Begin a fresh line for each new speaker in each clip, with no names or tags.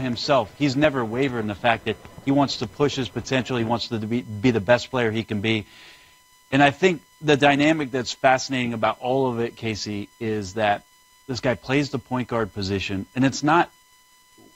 himself, he's never wavered in the fact that he wants to push his potential. He wants to be the best player he can be. And I think the dynamic that's fascinating about all of it, Casey, is that this guy plays the point guard position, and it's not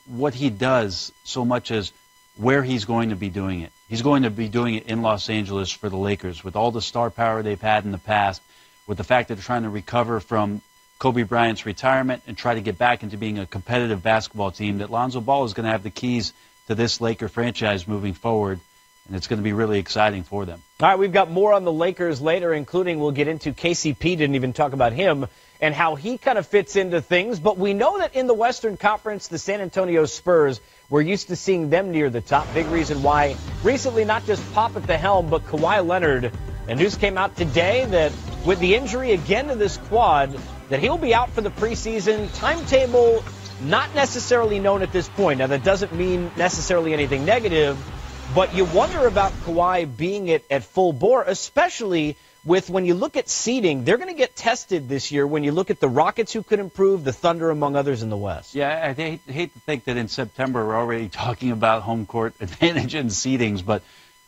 what he does so much as where he's going to be doing it. He's going to be doing it in Los Angeles for the Lakers with all the star power they've had in the past, with the fact that they're trying to recover from Kobe Bryant's retirement and try to get back into being a competitive basketball team, that Lonzo Ball is going to have the keys to this Laker franchise moving forward, and it's going to be really exciting for them.
All right, we've got more on the Lakers later, including we'll get into KCP, didn't even talk about him, and how he kind of fits into things. But we know that in the Western Conference, the San Antonio Spurs, we're used to seeing them near the top. Big reason why recently not just Pop at the helm, but Kawhi Leonard. And news came out today that with the injury again to this quad, that he'll be out for the preseason. Timetable not necessarily known at this point. Now, that doesn't mean necessarily anything negative, but you wonder about Kawhi being at full bore, especially with when you look at seeding. They're going to get tested this year when you look at the Rockets, who could improve, the Thunder, among others in the West. Yeah,
I hate to think that in September we're already talking about home court advantage and seedings, but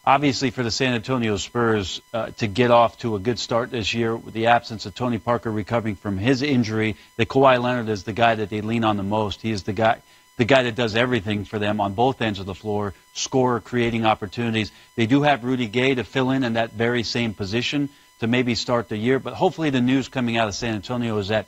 obviously for the San Antonio Spurs to get off to a good start this year with the absence of Tony Parker recovering from his injury, that Kawhi Leonard is the guy that they lean on the most. He is the guy that does everything for them on both ends of the floor, scorer, creating opportunities. They do have Rudy Gay to fill in that very same position to maybe start the year, but hopefully the news coming out of San Antonio is that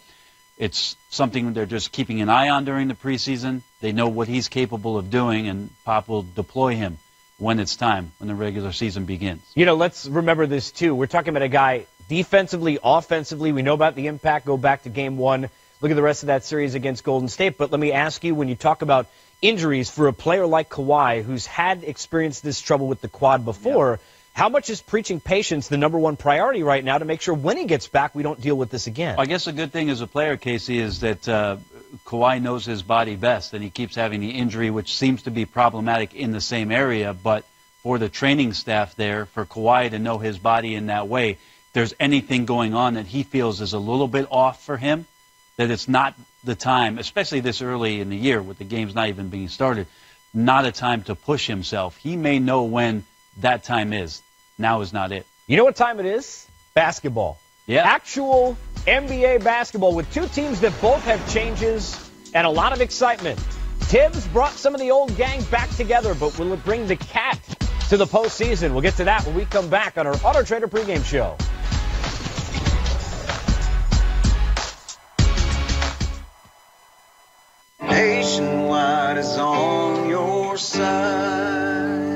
it's something they're just keeping an eye on during the preseason. They know what he's capable of doing, and Pop will deploy him when it's time, when the regular season begins.
You know, let's remember this, too. We're talking about a guy defensively, offensively. We know about the impact. Go back to Game 1. Look at the rest of that series against Golden State. But let me ask you, when you talk about injuries for a player like Kawhi, who's had experienced this trouble with the quad before, how much is preaching patience the #1 priority right now to make sure when he gets back we don't deal with this again?
I guess a good thing as a player, Casey, is that Kawhi knows his body best, and he keeps having the injury, which seems to be problematic in the same area. But for the training staff there, for Kawhi to know his body in that way, if there's anything going on that he feels is a little bit off for him, that it's not the time, especially this early in the year with the games not even being started, not a time to push himself. He may know when that time is. Now is not it.
You know what time it is? Basketball.
Yeah.
Actual NBA basketball with two teams that both have changes and a lot of excitement. Tibbs brought some of the old gang back together, but will it bring the cat to the postseason? We'll get to that when we come back on our Auto Trader pregame show.
Nationwide is on your side.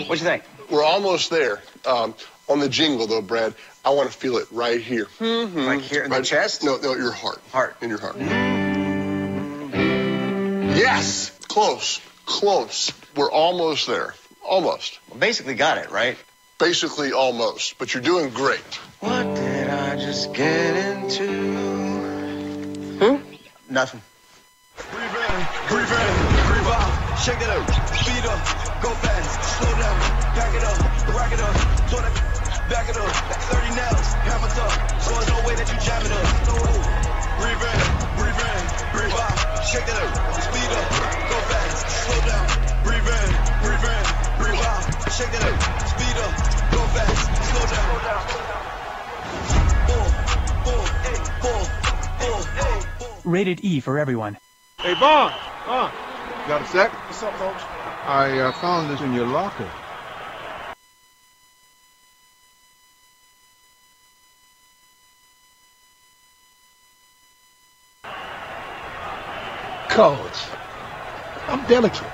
What you think?
We're almost there. On the jingle, though, Brad, I want to feel it right here.
Mm-hmm. Like here in the chest?
No, your heart.
Heart.
In your heart. Yes! Close. We're almost there. Almost.
Well, basically got it, right?
Basically almost, but you're doing great.
What did I just get into? Nothing.
Breathe in, breathe out, shake it up, speed up, go fast, slow down, back it up, rack it up, slow that, back it up, 30 nails, hammer up, so there's no way that you jam it up. Breathe in, breathe out, shake it up, speed up, go fast, slow down, breathe in, breathe out, shake it up, speed up, go fast, slow down.
Rated E for everyone.
Hey, Vaughn! Got a sec? What's up, folks? I found this in your locker.
Coach, I'm delicate.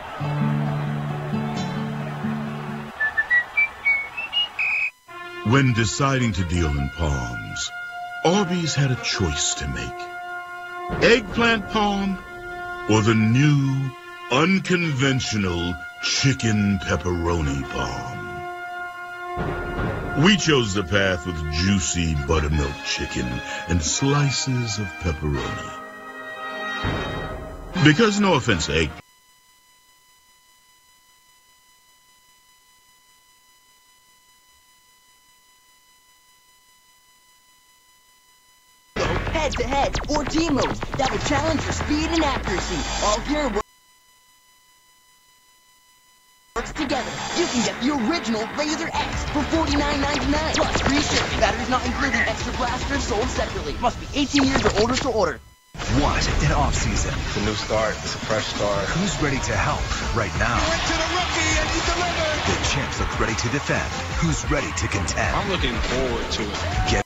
When deciding to deal in palms, Arby's had a choice to make. Eggplant palm or the new, unconventional chicken pepperoni palm. We chose the path with juicy buttermilk chicken and slices of pepperoni. Because no offense to egg.
Head-to-head or team modes that will challenge your speed and accuracy. All gear. together, you can get the original Razor X for $49.99. Plus free shipping. Batteries not including extra blasters sold separately. Must be 18 years or older to order.
What an off-season.
It's a new start. It's a fresh start.
Who's ready to help right now?
Went to the rookie and he delivered.
The champs look ready to defend. Who's ready to contend?
I'm looking forward to it.
Get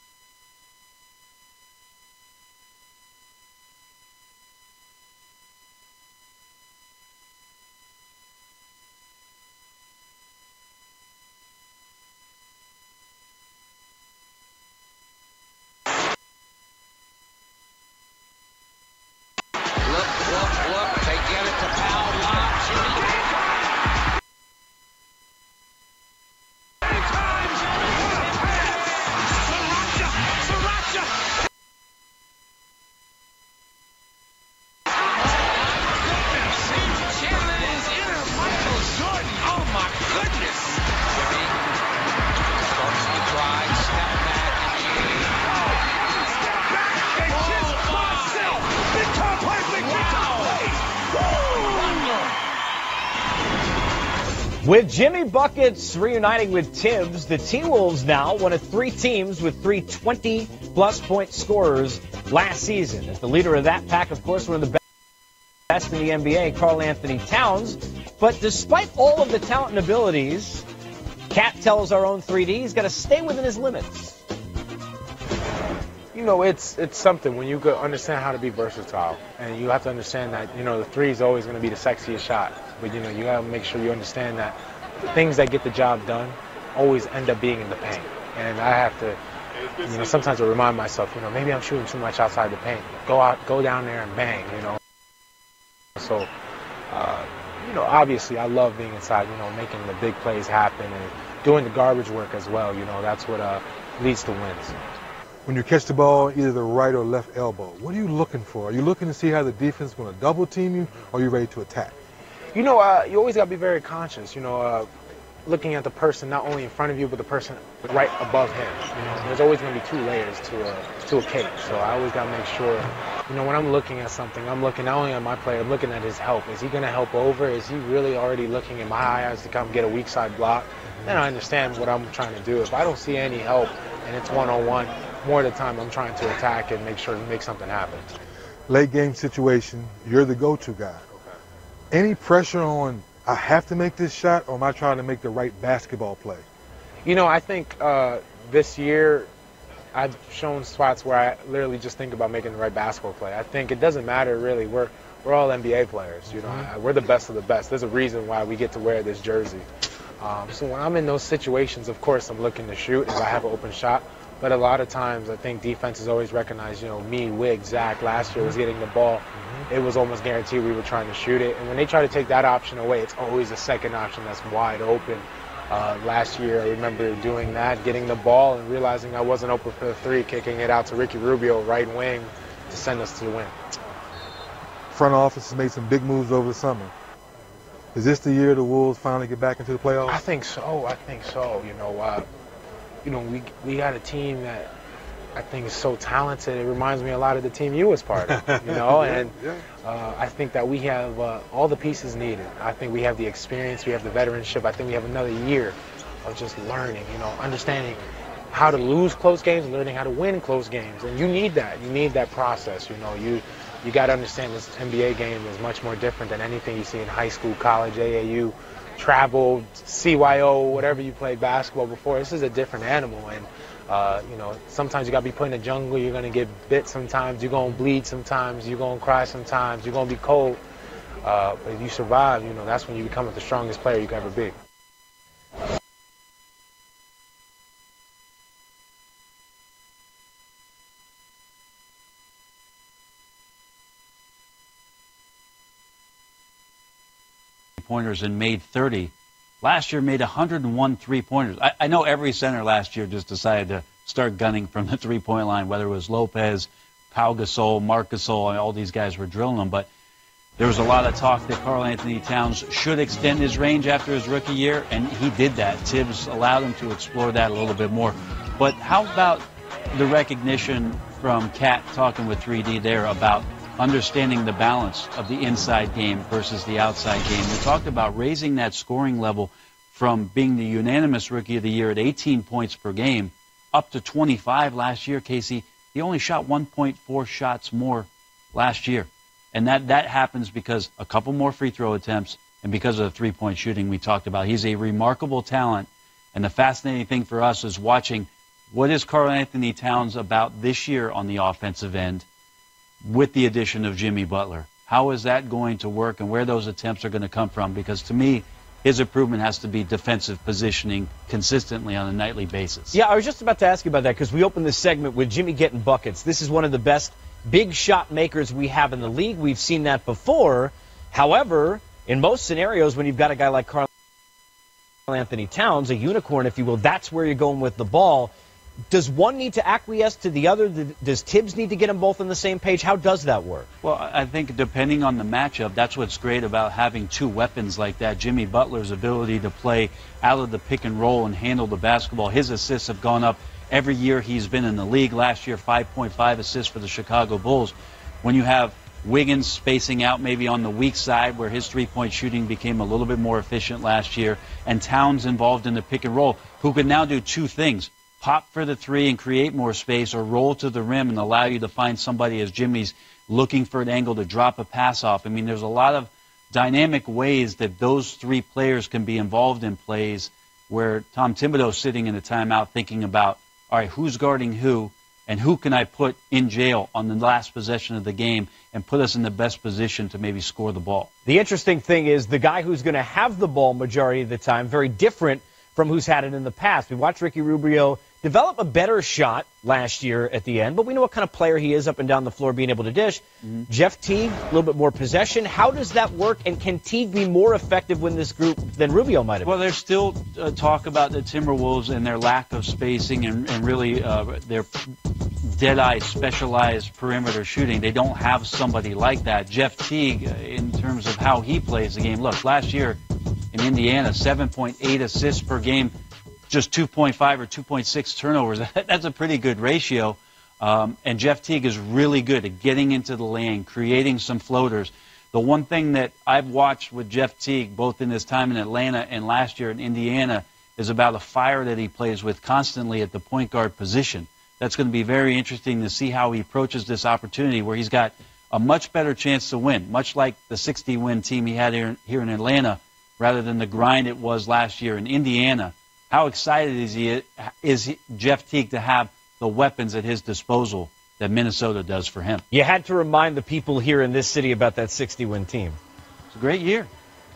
Look. They get it to Powell.
With Jimmy Buckets reuniting with Tibbs, the T-Wolves now one of 3 teams with 3 20-plus point scorers last season. As the leader of that pack, of course, one of the best in the NBA, Karl Anthony Towns. But despite all of the talent and abilities, Cat tells our own 3D he's got to stay within his limits.
You know, it's something when you understand how to be versatile, and you have to understand that, you know, the 3 is always going to be the sexiest shot. But, you know, you got to make sure you understand that the things that get the job done always end up being in the paint. And I have to, you know, sometimes I remind myself, you know, maybe I'm shooting too much outside the paint. Go down there and bang, you know. So, you know, obviously I love being inside, you know, making the big plays happen and doing the garbage work as well. You know, that's what leads to wins.
When you catch the ball, either the right or left elbow, what are you looking for? Are you looking to see how the defense is going to double team you, or are you ready to attack?
You know, you always got to be very conscious, you know, looking at the person not only in front of you, but the person right above him. You know, there's always going to be 2 layers to a cake. So I always got to make sure, you know, when I'm looking at something, I'm looking not only at my player, I'm looking at his help. Is he going to help over? Is he really already looking in my eyes to come get a weak side block? Then I understand what I'm trying to do. If I don't see any help and it's one-on-one, more of the time I'm trying to attack and make sure to make something happen.
Late game situation, you're the go-to guy. Okay. Any pressure on, I have to make this shot, or am I trying to make the right basketball play?
You know, I think this year I've shown spots where I literally just think about making the right basketball play. I think it doesn't matter really. We're all NBA players. You know, we're the best of the best. There's a reason why we get to wear this jersey. So when I'm in those situations, of course, I'm looking to shoot if I have an open shot. But a lot of times, I think defense has always recognized, you know, me, Wig, Zach last year was getting the ball. It was almost guaranteed we were trying to shoot it. And when they try to take that option away, it's always a second option that's wide open. Last year, I remember doing that, getting the ball and realizing I wasn't open for the 3, kicking it out to Ricky Rubio, right wing, to send us to the win.
Front office has made some big moves over the summer. Is this the year the Wolves finally get back into the playoffs? I
think so. You know, we got a team that I think is so talented. It reminds me a lot of the team you was part of, you know, and I think that we have all the pieces needed. I think we have the experience, we have the veteranship. I think we have another year of just learning, you know, understanding how to lose close games, learning how to win close games. And you need that. You need that process, you know. You got to understand this NBA game is much more different than anything you see in high school, college, AAU, travel, CYO, whatever you played basketball before. This is a different animal, and you know, sometimes you got to be put in the jungle. You're going to get bit sometimes. You're going to bleed sometimes. You're going to cry sometimes. You're going to be cold. But if you survive, you know, that's when you become the strongest player you can ever be.
Pointers and made 30. Last year made 101 3-pointers. I know every center last year just decided to start gunning from the 3-point line, whether it was Lopez, Pau Gasol, Marc Gasol, and all these guys were drilling them. But there was a lot of talk that Karl Anthony Towns should extend his range after his rookie year, and he did that. Tibbs allowed him to explore that a little bit more. But how about the recognition from Cat talking with 3D there about understanding the balance of the inside game versus the outside game? We talked about raising that scoring level from being the unanimous Rookie of the Year at 18 points per game up to 25 last year, Casey. He only shot 1.4 shots more last year. And that happens because a couple more free throw attempts and because of the three-point shooting we talked about. He's a remarkable talent. And the fascinating thing for us is watching what is Karl Anthony Towns about this year on the offensive end with the addition of Jimmy Butler. How is that going to work and where those attempts are going to come from? Because to me, his improvement has to be defensive positioning consistently on a nightly basis.
Yeah, I was just about to ask you about that because we opened this segment with Jimmy getting buckets. This is one of the best big shot makers we have in the league. We've seen that before. However, in most scenarios, when you've got a guy like Karl Anthony Towns, a unicorn, if you will, that's where you're going with the ball. Does one need to acquiesce to the other? Does Tibbs need to get them both on the same page? How does that work?
Well, I think depending on the matchup, that's what's great about having two weapons like that. Jimmy Butler's ability to play out of the pick and roll and handle the basketball. His assists have gone up every year he's been in the league. Last year, 5.5 assists for the Chicago Bulls. When you have Wiggins spacing out maybe on the weak side where his three-point shooting became a little bit more efficient last year, and Towns involved in the pick and roll, who can now do two things. Pop for the three and create more space, or roll to the rim and allow you to find somebody as Jimmy's looking for an angle to drop a pass off. I mean, there's a lot of dynamic ways that those three players can be involved in plays where Tom Thibodeau's sitting in a timeout thinking about, all right, who's guarding who and who can I put in jail on the last possession of the game and put us in the best position to maybe score the ball.
The interesting thing is the guy who's going to have the ball majority of the time, very different from who's had it in the past. We watched Ricky Rubio develop a better shot last year at the end, but we know what kind of player he is up and down the floor being able to dish. Jeff Teague, a little bit more possession. How does that work, and can Teague be more effective with this group than Rubio might have been?
Well, there's still talk about the Timberwolves and their lack of spacing and really their dead-eye specialized perimeter shooting. They don't have somebody like that. Jeff Teague, in terms of how he plays the game, look, last year in Indiana, 7.8 assists per game, just 2.5 or 2.6 turnovers. That's a pretty good ratio. And Jeff Teague is really good at getting into the lane, creating some floaters. The one thing that I've watched with Jeff Teague, both in his time in Atlanta and last year in Indiana, is about a fire that he plays with constantly at the point guard position. That's going to be very interesting to see how he approaches this opportunity where he's got a much better chance to win, much like the 60-win team he had here in Atlanta, rather than the grind it was last year in Indiana. How excited is Jeff Teague to have the weapons at his disposal that Minnesota does for him?
You had to remind the people here in this city about that 60-win team.
It's a great year.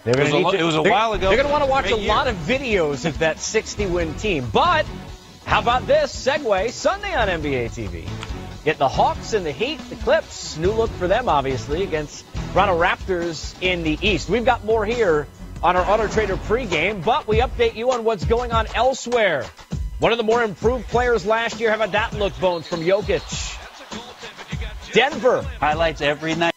It
was a while ago.
They're going to want to watch a lot of videos of that 60-win team. But how about this segue Sunday on NBA TV? Get the Hawks and the Heat, the Clips. New look for them, obviously, against Toronto Raptors in the East. We've got more here on our Auto Trader pregame, but we update you on what's going on elsewhere. One of the more improved players last year. How about that look, Bones, from Jokic? Denver.
Highlights every night.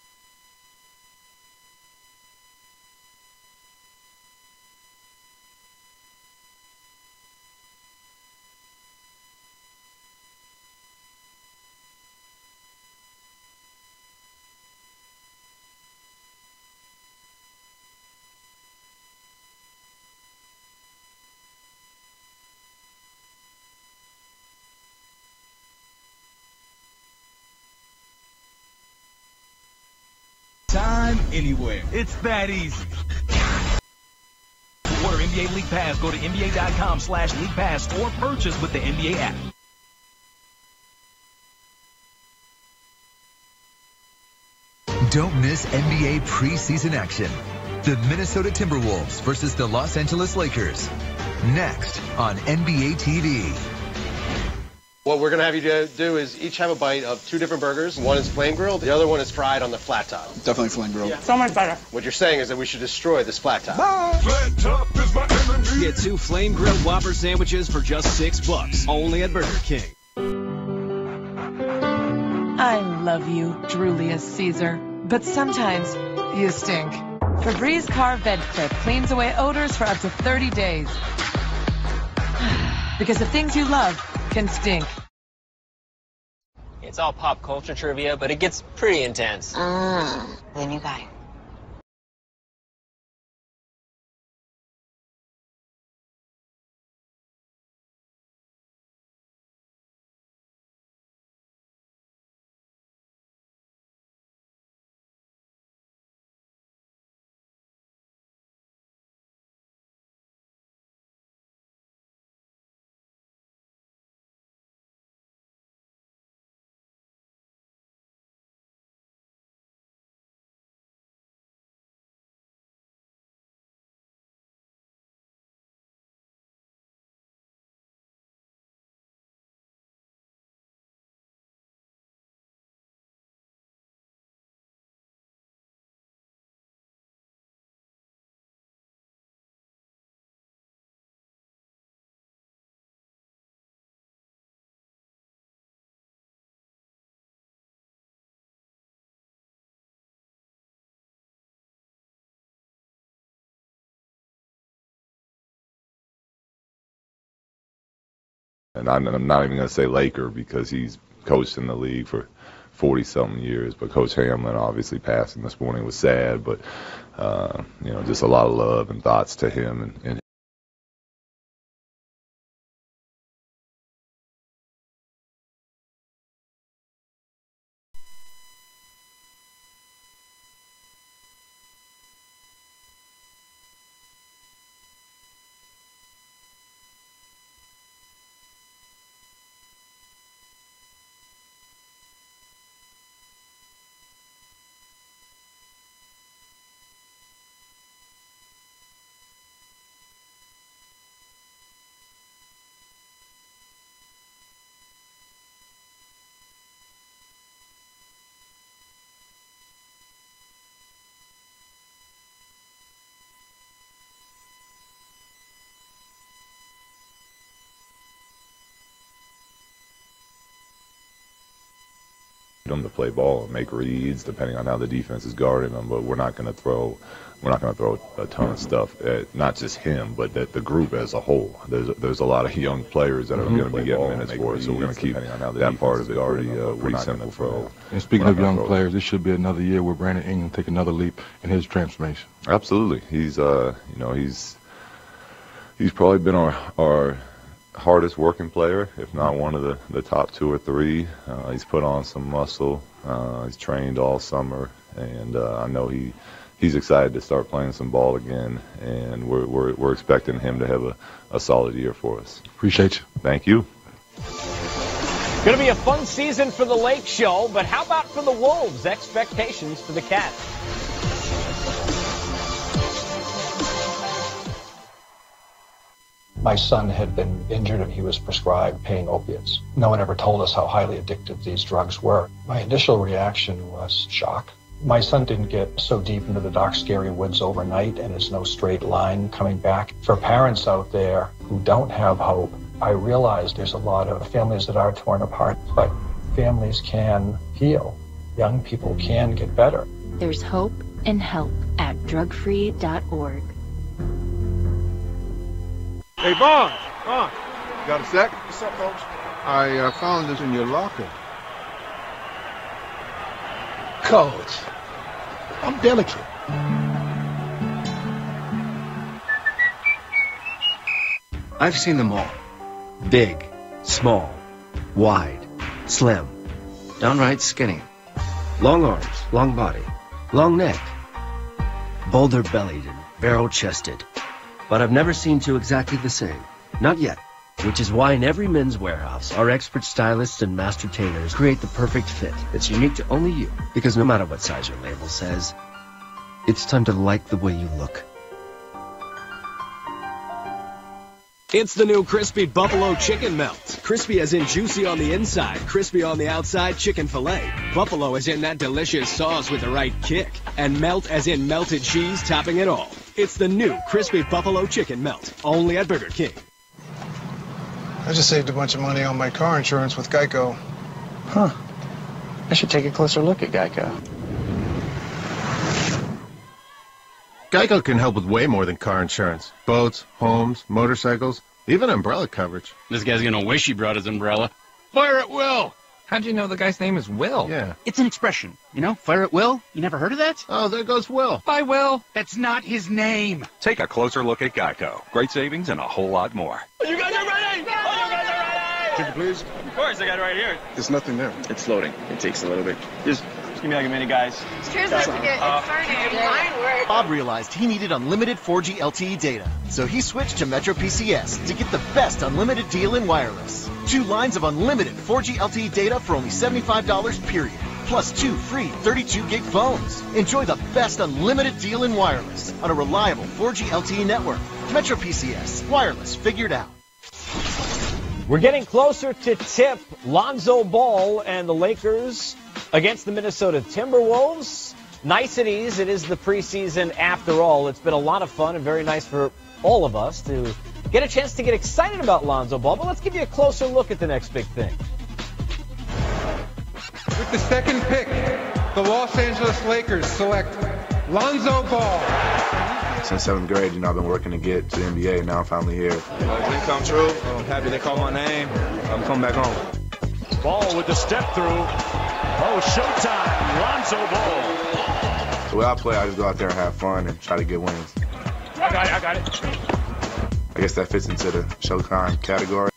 Time, anywhere. It's that easy. To order NBA League Pass, go to NBA.com/League Pass or purchase with the NBA app.
Don't miss NBA preseason action. The Minnesota Timberwolves versus the Los Angeles Lakers. Next on NBA TV.
What we're going to have you do is each have a bite of two different burgers. One is flame grilled, the other one is fried on the flat top.
Definitely flame grilled.
Yeah.
So much better.
What you're saying is that we should destroy this flat top.
Flat top is my enemy.
Get 2 flame grilled Whopper sandwiches for just $6. Only at Burger King.
I love you, Julius Caesar, but sometimes you stink. Febreze Car Veg Clip cleans away odors for up to 30 days. Because the things you love can stink.
It's all pop culture trivia, but it gets pretty intense.
The new guy.
And I'm not even going to say Laker because he's coached in the league for 40-something years. But Coach Hamlin obviously passing this morning was sad, but just a lot of love and thoughts to him and them to play ball and make reads depending on how the defense is guarding them. But we're not going to throw a ton of stuff at not just him, but the group as a whole. There's a lot of young players that are going to be getting minutes for us, so we're going to keep that part of it pretty simple for.
And speaking of young players, this should be another year where Brandon Ingram take another leap in his transformation.
Absolutely, he's probably been our hardest working player, if not one of the top 2 or 3. He's put on some muscle. He's trained all summer, and I know he's excited to start playing some ball again. And we're expecting him to have a solid year for us.
Appreciate you.
Thank you.
Going to be a fun season for the Lake Show, but how about for the Wolves? Expectations for the Cats.
My son had been injured and he was prescribed pain opiates. No one ever told us how highly addictive these drugs were. My initial reaction was shock. My son didn't get so deep into the dark, scary woods overnight, and it's no straight line coming back. For parents out there who don't have hope, I realize there's a lot of families that are torn apart, but families can heal. Young people can get better.
There's hope and help at drugfree.org.
Hey, Vaughn. Got a sec? What's up, Coach? I found this in your locker. Coach, I'm delicate.
I've seen them all. Big, small, wide, slim, downright skinny. Long arms, long body, long neck. Boulder-bellied and barrel-chested. But I've never seen two exactly the same. Not yet. Which is why in every men's warehouse, our expert stylists and master tailors create the perfect fit that's unique to only you. Because no matter what size your label says, it's time to like the way you look.
It's the new Crispy Buffalo Chicken Melt. Crispy as in juicy on the inside, crispy on the outside, chicken filet. Buffalo as in that delicious sauce with the right kick. And melt as in melted cheese topping it all. It's the new Crispy Buffalo Chicken Melt, only at Burger King.
I just saved a bunch of money on my car insurance with Geico.
Huh. I should take a closer look at Geico.
Geico can help with way more than car insurance. Boats, homes, motorcycles, even umbrella coverage.
This guy's gonna wish he brought his umbrella. Fire at will!
How'd you know the guy's name is Will?
Yeah.
It's an expression, you know? Fire at will? You never heard of that?
Oh, there goes Will.
Bye, Will.
That's not his name.
Take a closer look at Geico. Great savings and a whole lot more.
You guys are ready! You guys are ready!
Ticket, please.
Of course, I got it right here.
There's nothing there.
It's loading. It takes a little bit. Just give me like a minute, guys.
Here's the ticket. It's starting. Mine works.
Bob realized he needed unlimited 4G LTE data, so he switched to Metro PCS to get the best unlimited deal in wireless. 2 lines of unlimited 4G LTE data for only $75 period, plus 2 free 32-gig phones. Enjoy the best unlimited deal in wireless on a reliable 4G LTE network. Metro PCS. Wireless figured out.
We're getting closer to tip. Lonzo Ball and the Lakers against the Minnesota Timberwolves. Niceties. It is the preseason after all. It's been a lot of fun and very nice for all of us to get a chance to get excited about Lonzo Ball. But let's give you a closer look at the next big thing.
With the second pick, the Los Angeles Lakers select Lonzo Ball.
since 7th grade, you know, I've been working to get to the NBA, and now I'm finally here.
Dream come true. I'm happy they called my name. I'm coming back home.
Ball with the step through. Oh, showtime. Lonzo Ball.
The way I play, I just go out there and have fun and try to get wins.
I got it.
I guess that fits into the showtime category.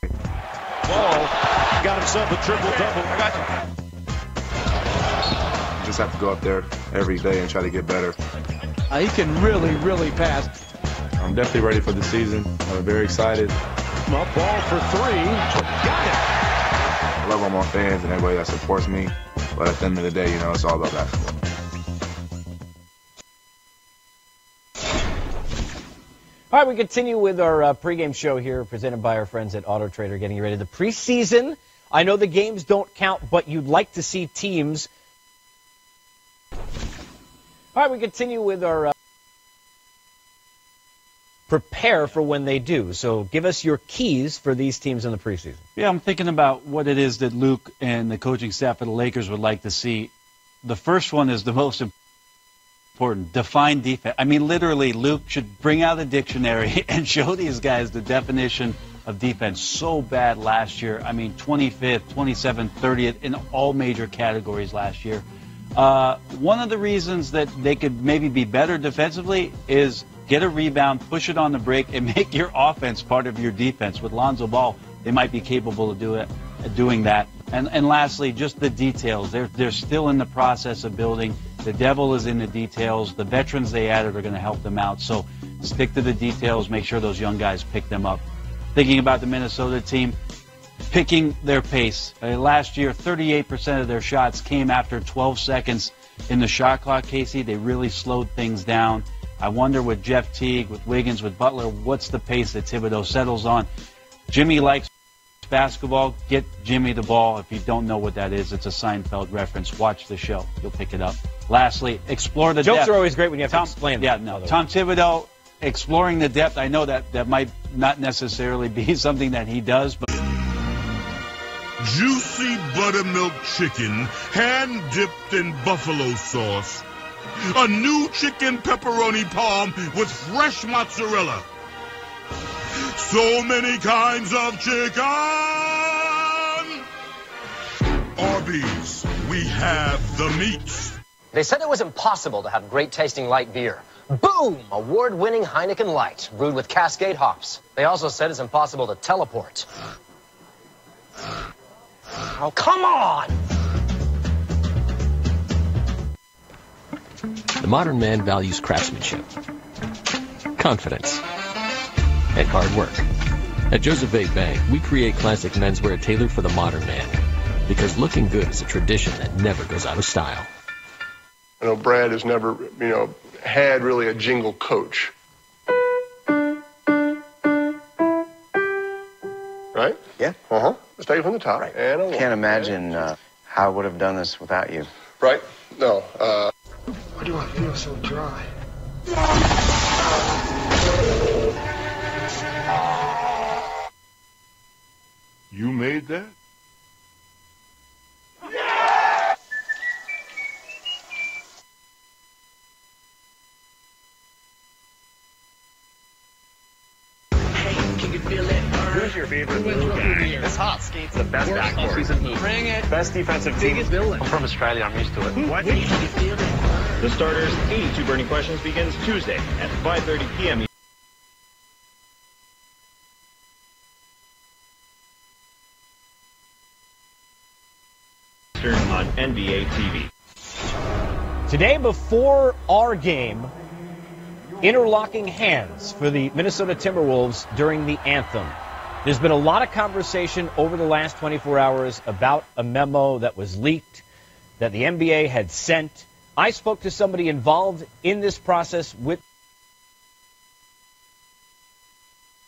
Ball got himself a triple-double. I got you.
Just have to go up there every day and try to get better.
He can really pass.
I'm definitely ready for the season. I'm very excited.
Up ball for three. Got it.
I love all my fans and everybody that supports me. But at the end of the day, you know, it's all about basketball.
All right, we continue with our pregame show here presented by our friends at Auto Trader, getting you ready. The preseason, I know the games don't count, but you'd like to see teams. All right, we continue with our prepare for when they do. So give us your keys for these teams in the preseason.
Yeah, I'm thinking about what it is that Luke and the coaching staff of the Lakers would like to see. The first one is the most important. Define defense. I mean, literally, Luke should bring out a dictionary and show these guys the definition of defense. So bad last year. I mean, 25th, 27th, 30th in all major categories last year. One of the reasons that they could maybe be better defensively is get a rebound, push it on the break, and make your offense part of your defense. With Lonzo Ball, they might be capable of doing that. And lastly, just the details. They're still in the process of building. The devil is in the details. The veterans they added are going to help them out. So stick to the details. Make sure those young guys pick them up. Thinking about the Minnesota team, picking their pace. Last year, 38% of their shots came after 12 seconds in the shot clock, Casey. They really slowed things down. I wonder with Jeff Teague, with Wiggins, with Butler, what's the pace that Thibodeau settles on? Jimmy likes basketball. Get Jimmy the ball. If you don't know what that is, it's a Seinfeld reference. Watch the show. You'll pick it up. Lastly, explore the depth.
Jokes are always great when you have to explain them.
Yeah, no. Tom Thibodeau, exploring the depth. I know that might not necessarily be something that he does, but
juicy buttermilk chicken, hand-dipped in buffalo sauce. A new chicken pepperoni palm with fresh mozzarella. So many kinds of chicken. Arby's, we have the meats.
They said it was impossible to have great-tasting light beer. Boom! Award-winning Heineken Light, brewed with Cascade hops. They also said it's impossible to teleport. Oh, come on!
The modern man values craftsmanship, confidence, and hard work. At Joseph A. Bank, we create classic menswear tailored for the modern man, because looking good is a tradition that never goes out of style.
I know Brad has never, had really a jingle coach. Right?
Yeah.
Uh-huh. Let's take it from the top.
Right. Can't imagine how I would have done this without you.
Right? No.
Why do I feel so dry?
You made that?
Who's your favorite blue guy? This hot skate's the best backboard. Bring it. Best defensive team. I'm from Australia. I'm used to it. What? The starters 82 Burning Questions begins Tuesday at 5:30 p.m. Eastern on NBA TV.
Today before our game, interlocking hands for the Minnesota Timberwolves during the anthem. There's been a lot of conversation over the last 24 hours about a memo that was leaked that the NBA had sent. I spoke to somebody involved in this process with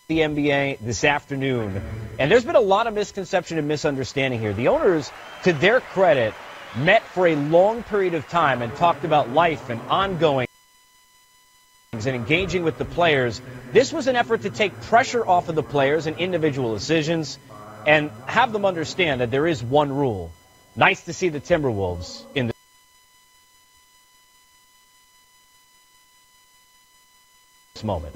the NBA this afternoon, and there's been a lot of misconception and misunderstanding here. The owners, to their credit, met for a long period of time and talked about life and ongoing and engaging with the players. This was an effort to take pressure off of the players and individual decisions. and have them understand that there is one rule. Nice to see the Timberwolves in this moment.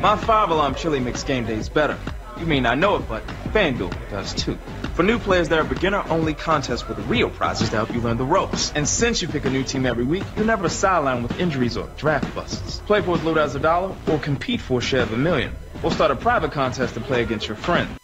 My 5-alarm chili mix game day is better. You may not know it, but FanDuel does too. For new players, there are beginner-only contests with real prizes to help you learn the ropes. And since you pick a new team every week, you're never sidelined with injuries or draft busts. Play for as little as $1 or compete for a share of $1 million. Or start a private contest to play against your friends.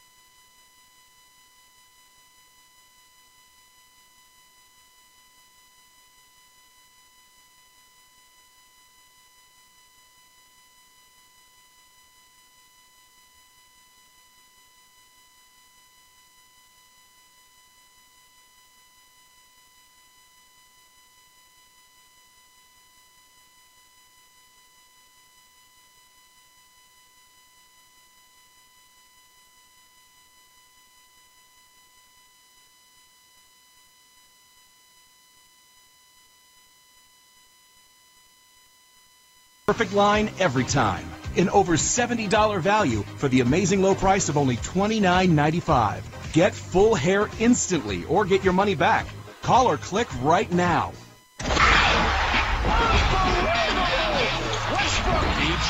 Perfect line every time. An over $70 value for the amazing low price of only $29.95. Get full hair instantly or get your money back. Call or click right now.
Deep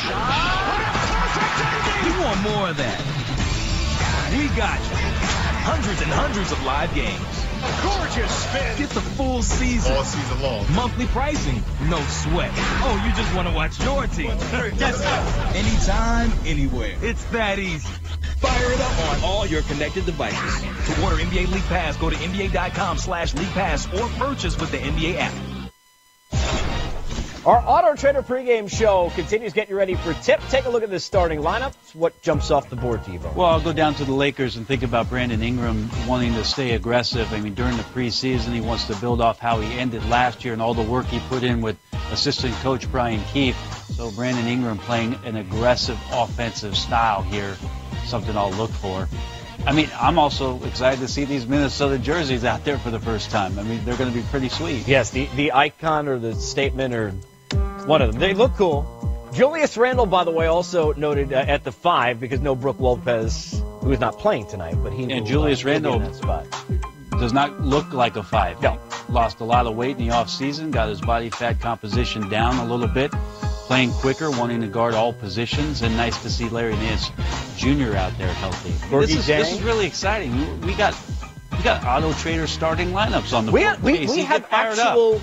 shot. You want more of that? We got you. Hundreds and hundreds of live games. Gorgeous spin. Get the full season.
All season long.
Monthly pricing. No sweat. Oh, you just want to watch your team. Yes, anytime, anywhere. It's that easy. Fire it up on all your connected devices. To order NBA League Pass, go to NBA.com/League Pass or purchase with the NBA app.
Our Auto Trader pregame show continues. Get you ready for tip. Take a look at this starting lineup. What jumps off the board to you, Bo?
Well, I'll go down to the Lakers and think about Brandon Ingram wanting to stay aggressive. I mean, during the preseason, he wants to build off how he ended last year and all the work he put in with assistant coach Brian Keefe. So Brandon Ingram playing an aggressive offensive style here, something I'll look for. I mean, I'm also excited to see these Minnesota jerseys out there for the first time. I mean, they're going to be pretty sweet.
Yes, the icon or the statement or one of them. They look cool. Julius Randle, by the way, also noted at the 5 because no Brook Lopez, who is not playing tonight, but he
and Julius Randle
in that spot.
Does not look like a 5.
No.
Lost a lot of weight in the offseason, got his body fat composition down a little bit, playing quicker, wanting to guard all positions, and nice to see Larry Nance Jr. out there healthy. This is really exciting. We got Auto Trader starting lineups on the board.
We have actual.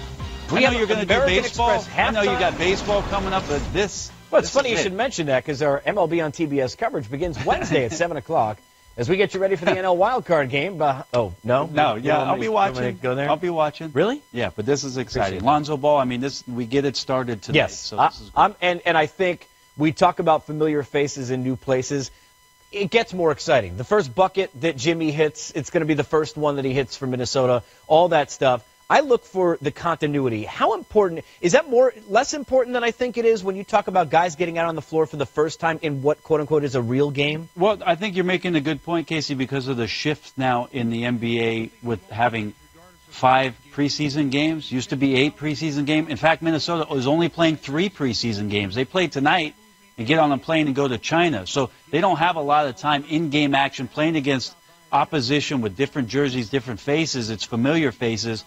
I know you're going to do baseball. I know you got baseball coming up, but this.
Well, it's funny you should mention that because our MLB on TBS coverage begins Wednesday at 7 o'clock as we get you ready for the NL wildcard game. Oh, no?
No, yeah, I'll be watching.
Go there?
I'll be watching.
Really?
Yeah, but this is exciting. Lonzo Ball, I mean, we get it started today.
Yes,
so this is
and I think we talk about familiar faces in new places. It gets more exciting. The first bucket that Jimmy hits, it's going to be the first one that he hits for Minnesota, all that stuff. I look for the continuity. How important is that? Less important than I think it is when you talk about guys getting out on the floor for the first time in what quote unquote is a real game?
Well, I think you're making a good point, Casey, because of the shift now in the NBA with having 5 preseason games. Used to be 8 preseason games. In fact, Minnesota was only playing 3 preseason games. They play tonight and get on a plane and go to China. So they don't have a lot of time in-game action playing against opposition with different jerseys, different faces. It's familiar faces.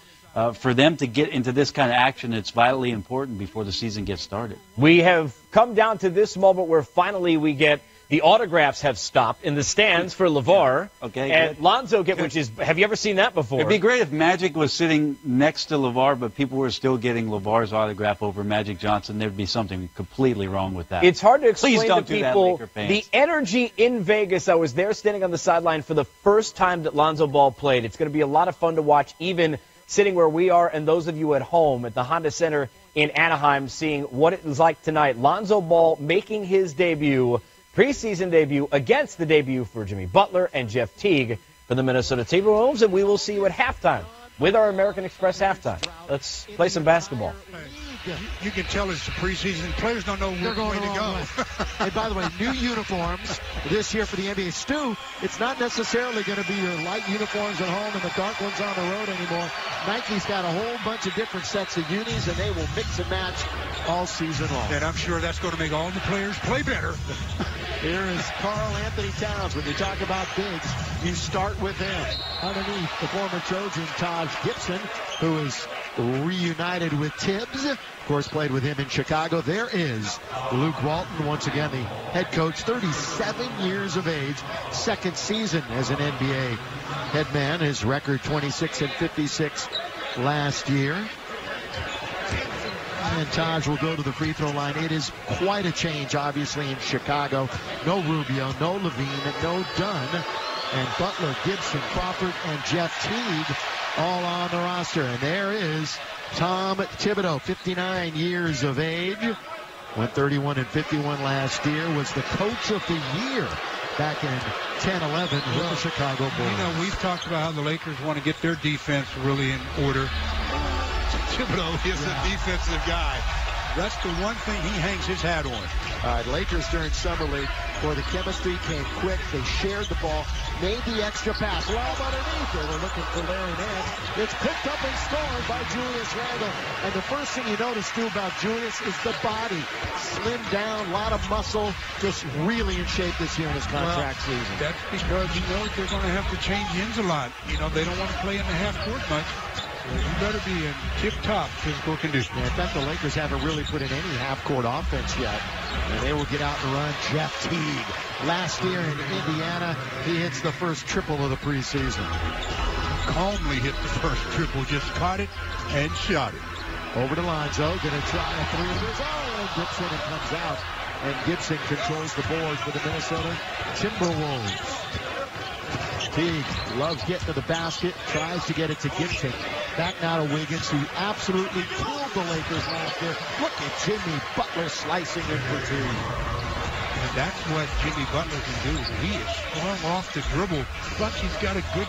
For them to get into this kind of action, it's vitally important before the season gets started.
We have come down to this moment where finally we get the autographs have stopped in the stands for LeVar.
Okay,
and
good.
Lonzo which is, have you ever seen that before?
It'd be great if Magic was sitting next to LeVar, but people were still getting LeVar's autograph over Magic Johnson. There'd be something completely wrong with that.
It's hard to explain
Please don't
to
do that,
people
Laker fans.
The energy in Vegas. I was there standing on the sideline for the first time that Lonzo Ball played. It's going to be a lot of fun to watch, even sitting where we are, and those of you at home at the Honda Center in Anaheim seeing what it was like tonight. Lonzo Ball making his debut, preseason debut, against the debut for Jimmy Butler and Jeff Teague for the Minnesota Timberwolves, and we will see you at halftime with our American Express halftime. Let's play some basketball.
You can tell it's the preseason. Players don't know which way to go.
And by the way, new uniforms this year for the NBA. Stu, it's not necessarily going to be your light uniforms at home and the dark ones on the road anymore. Nike's got a whole bunch of different sets of unis, and they will mix and match all season long.
And I'm sure that's going to make all the players play better.
Here is Karl Anthony Towns. When you talk about bigs, you start with him. Underneath, the former Trojan Taj Gibson, who is reunited with Tibbs. Of course, played with him in Chicago. There is Luke Walton, once again, the head coach, 37 years of age, second season as an NBA head man. His record 26-56 last year. And Taj will go to the free throw line. It is quite a change, obviously, in Chicago. No Rubio, no Levine, no Dunn. And Butler, Gibson, Crawford, and Jeff Teague all on the roster. And there is Tom Thibodeau, 59 years of age. Went 31-51 last year. Was the coach of the year back in 10-11 with the Chicago Bulls.
You know, we've talked about how the Lakers want to get their defense really in order. Thibodeau is a defensive guy. That's the one thing he hangs his hat on.
All right, Lakers during Summer League, where the chemistry came quick. They shared the ball, made the extra pass. Lob underneath. They were looking for Larry Nance. It's picked up and scored by Julius Randle. And the first thing you notice, too, about Julius is the body. Slimmed down, a lot of muscle, just really in shape this year in his contract season.
That's because, you know, they're going to have to change ends a lot. You know, they don't want to play in the half court much. You better be in tip-top physical condition.
Yeah, in fact, the Lakers haven't really put in any half-court offense yet. And they will get out and run Jeff Teague. Last year in Indiana, he hits the first triple of the preseason.
Calmly hit the first triple, just caught it and shot it.
Over to Lonzo, going to try a three of his own. Gibson, and comes out. And Gibson controls the board for the Minnesota Timberwolves. Teague loves getting to the basket, tries to get it to Gibson. Back now to Wiggins, who absolutely killed the Lakers last year. Look at Jimmy Butler slicing in for two.
And that's what Jimmy Butler can do. He is strong off the dribble, but he's got a good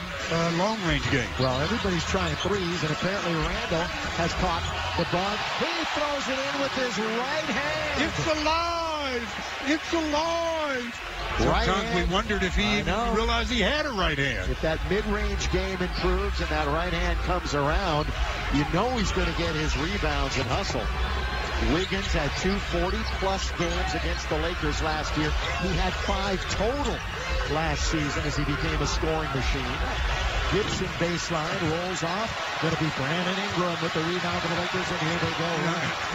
long-range game.
Well, everybody's trying threes, and apparently Randall has caught the ball. He throws it in with his right hand.
It's alive! It's alive!
Right
Sometimes
hand.
We wondered if he even realized he had a right hand.
If that mid-range game improves and that right hand comes around, you know he's going to get his rebounds and hustle. Wiggins had 240-plus games against the Lakers last year. He had 5 total last season as he became a scoring machine. Gibson baseline, rolls off. Going to be Brandon Ingram with the rebound for the Lakers, and here they go.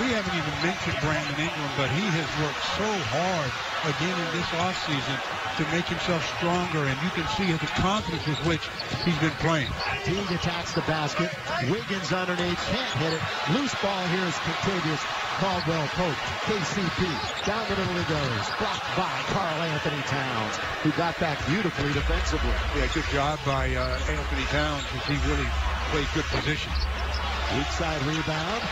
We haven't even mentioned Brandon Ingram, but he has worked so hard again in this offseason to make himself stronger, and you can see the confidence with which he's been playing.
Teague attacks the basket. Wiggins underneath, can't hit it. Loose ball here is Contavious Caldwell-Pope. KCP, down the middle he goes. Blocked by Karl Anthony Towns, who got back beautifully defensively.
Yeah, good job by Anthony Towns, as he really played good position.
Weak side rebound.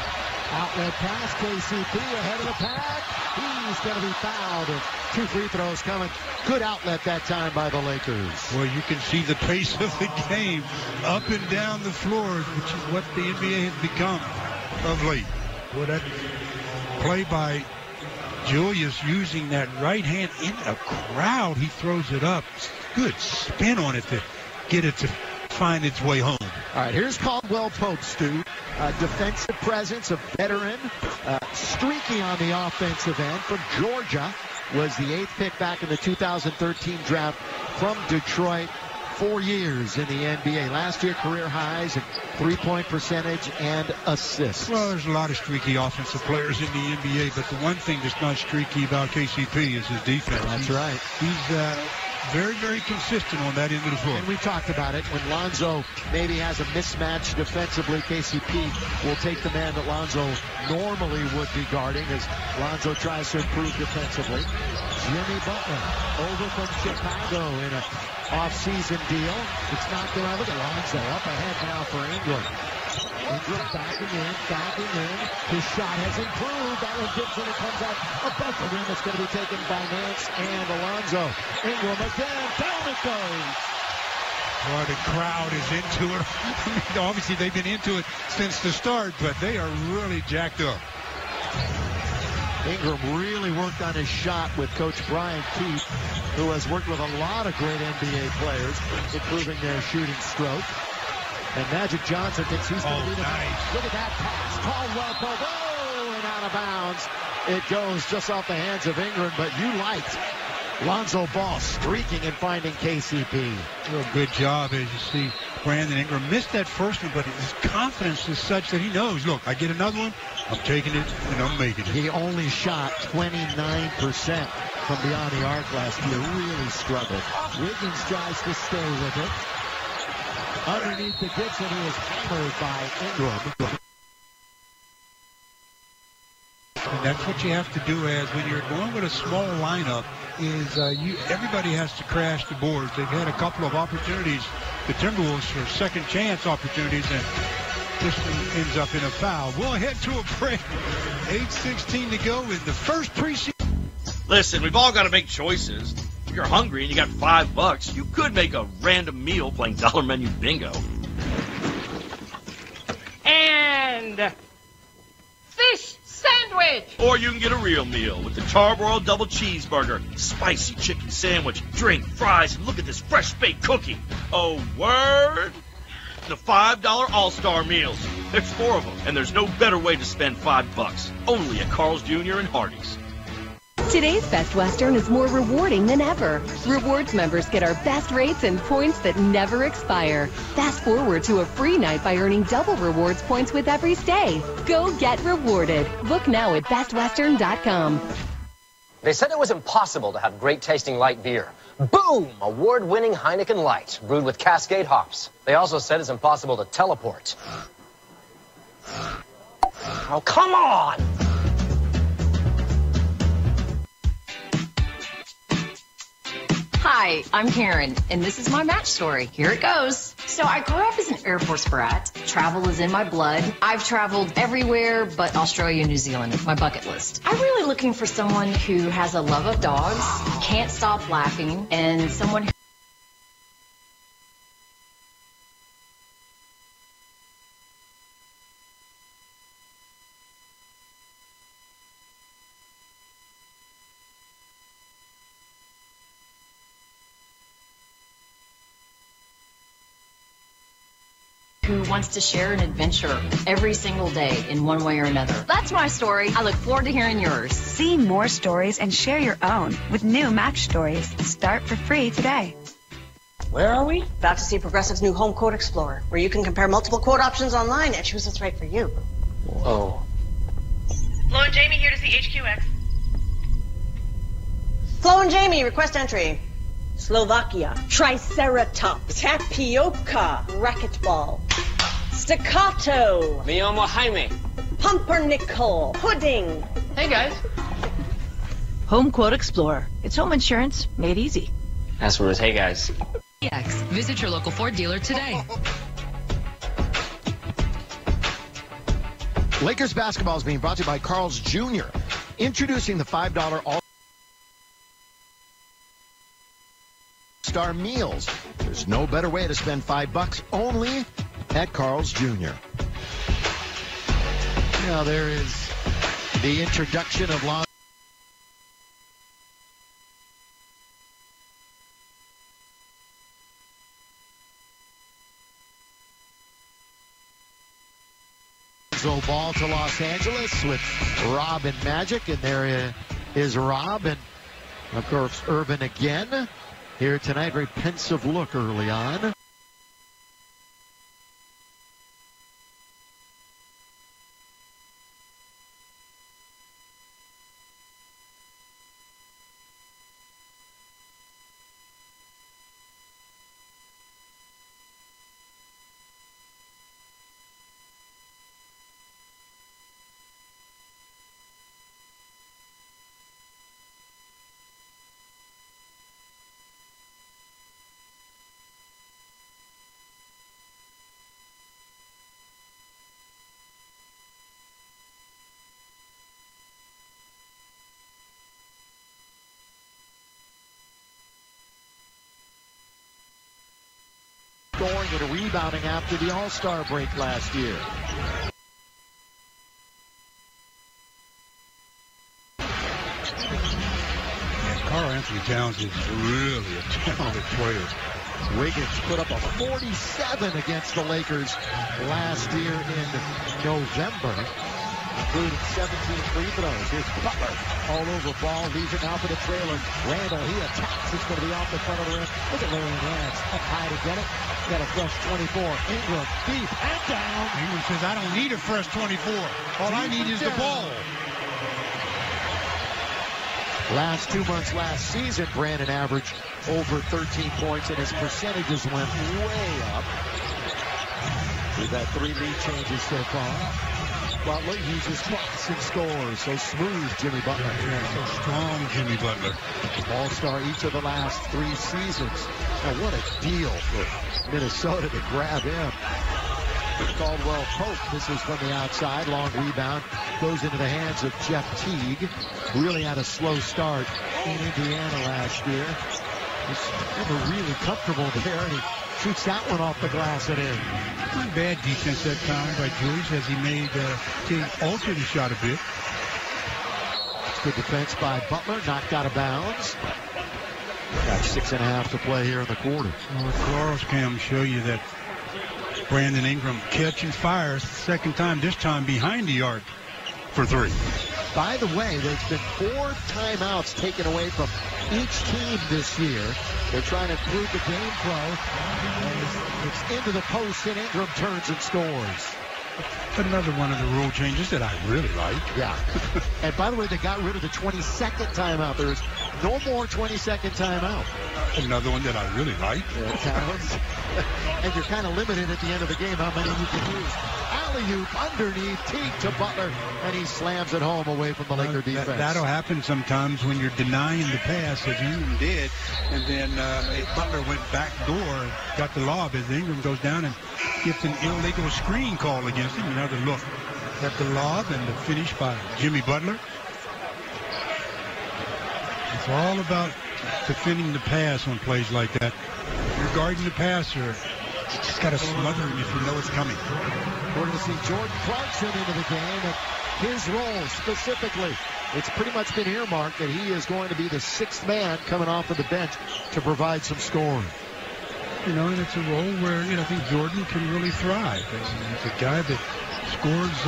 Outlet pass, KCP ahead of the pack. He's going to be fouled. 2 free throws coming. Good outlet that time by the Lakers.
Well, you can see the pace of the game up and down the floors, which is what the NBA has become of late. Well, that play by Julius using that right hand in a crowd, he throws it up. Good spin on it to get it to find its way home.
All right, here's Caldwell-Pope, Stu. Defensive presence, a veteran, streaky on the offensive end from Georgia. Was the 8th pick back in the 2013 draft from Detroit. 4 years in the NBA. Last year, career highs in three-point percentage and assists.
Well, there's a lot of streaky offensive players in the NBA, but the one thing that's not streaky about KCP is his defense.
That's right.
He's very, very consistent on that end of the floor.
And we talked about it. When Lonzo maybe has a mismatch defensively, KCP will take the man that Lonzo normally would be guarding as Lonzo tries to improve defensively. Jimmy Butler over from Chicago in a off-season deal. It's knocked around. Look at Lonzo up ahead now for Ingram. Ingram backing in. His shot has improved. Allen Gibson, it comes out above the rim. It's going to be taken by Nance and Alonzo. Ingram again. Down it goes.
Well, the crowd is into it. I mean, obviously, they've been into it since the start, but they are really jacked up.
Ingram really worked on his shot with Coach Brian Keith, who has worked with a lot of great NBA players, improving their shooting stroke. And Magic Johnson thinks he's going to be the nice. Look at that pass. Caldwell Pope. Oh, and out of bounds. It goes just off the hands of Ingram, but you liked Lonzo Ball streaking and finding KCP.
Well, good job, as you see. Brandon Ingram missed that first one, but his confidence is such that he knows, look, I get another one, I'm taking it, and I'm making it.
He only shot 29% from beyond the arc last year. Really struggled. Wiggins tries to stay with it. Underneath the Gibson, he is hammered by Ingram.
And that's what you have to do as when you're going with a small lineup is everybody has to crash the boards. They've had a couple of opportunities, the Timberwolves, for second chance opportunities, and this one ends up in a foul. We'll head to a break. 8:16 to go in the first preseason.
Listen, we've all got to make choices. If you're hungry and you got $5, you could make a random meal playing dollar menu bingo.
And fish sandwich.
Or you can get a real meal with the charbroiled double cheeseburger, spicy chicken sandwich, drink, fries, and look at this fresh baked cookie. Oh, word! The $5 All-Star Meals. There's 4 of them, and there's no better way to spend $5. Only at Carl's Jr. and Hardee's.
Today's Best Western is more rewarding than ever. Rewards members get our best rates and points that never expire. Fast forward to a free night by earning double rewards points with every stay. Go get rewarded. Book now at bestwestern.com.
They said it was impossible to have great tasting light beer. Boom! Award-winning Heineken Light, brewed with Cascade hops. They also said it's impossible to teleport. Oh, come on!
Hi, I'm Karen, and this is my match story. Here it goes. So I grew up as an Air Force brat. Travel is in my blood. I've traveled everywhere but Australia and New Zealand. It's my bucket list. I'm really looking for someone who has a love of dogs, can't stop laughing, and someone who wants to share an adventure every single day in one way or another. That's my story. I look forward to hearing yours.
See more stories and share your own with new Match Stories. Start for free today.
Where are we? About to see Progressive's new Home Quote Explorer, where you can compare multiple quote options online and choose what's right for you.
Whoa.
Flo and Jamie here to see HQX.
Flo and Jamie, request entry. Slovakia, Triceratops, Tapioca, Racquetball, Staccato,
Miomo Jaime,
Pumpernickel, Pudding.
Hey guys.
Home Quote Explorer. It's home insurance made easy.
Password is hey guys.
Visit your local Ford dealer today.
Lakers basketball is being brought to you by Carl's Jr. Introducing the $5 All-Star Meals. There's no better way to spend $5 only at Carl's Jr. Now there is the introduction of Lonzo Ball to Los Angeles with Rob and Magic, and there is Rob, and of course Urban again here tonight. Very pensive look early on. scoring and rebounding after the All-Star break last year.
Karl Anthony Towns is really a talented player.
Wiggins put up a 47 against the Lakers last year in November, including 17 free throws. Here's Butler all over ball, leaves it now for the trailer. Randall, he attacks. It's going to be off the front of the rim. Look at Larry Nance up high to get it. Got a fresh 24. Ingram deep and down.
Ingram says, I don't need a fresh 24. All I need is the ball.
Last 2 months last season, Brandon averaged over 13 points, and his percentages went way up. We've had 3 lead changes so far. Butler uses spots and scores. So smooth, Jimmy Butler.
Yeah, so strong, Jimmy Butler.
All-star each of the last 3 seasons. Now, what a deal for Minnesota to grab him. Caldwell Pope misses from the outside. Long rebound. Goes into the hands of Jeff Teague. Really had a slow start in Indiana last year. He's never really comfortable there, and he shoots that one off the glass and in.
Not bad defense that time by Julius as he made Teague alter the shot a bit.
Good defense by Butler. Knocked out of bounds. Got 6.5 to play here in the quarter.
Well, the Clarles cam show you that Brandon Ingram catching fires the second time, this time behind the arc for 3.
By the way, there's been 4 timeouts taken away from each team this year. They're trying to improve the game flow. It's into the post, and Ingram turns and scores.
Another one of the rule changes that I really like.
Yeah. And by the way, they got rid of the 20-second timeout. There's no more 20-second timeout.
Another one that I really like.
Yeah, Towns. And you're kind of limited at the end of the game how many you can use. Alley-oop underneath, Teague to Butler, and he slams it home away from the Laker defense.
That'll happen sometimes when you're denying the pass, as Ingram did, and then Butler went back door, got the lob as Ingram goes down and gets an illegal screen call against him. Another look at the lob and the finish by Jimmy Butler. It's all about defending the pass on plays like that. You're guarding the passer. You just got to smother him if you know it's coming.
We're going to see Jordan Clarkson into the game, and his role specifically, it's pretty much been earmarked that he is going to be the 6th man coming off of the bench to provide some scoring.
You know, and it's a role where, I think Jordan can really thrive. He's a guy that scores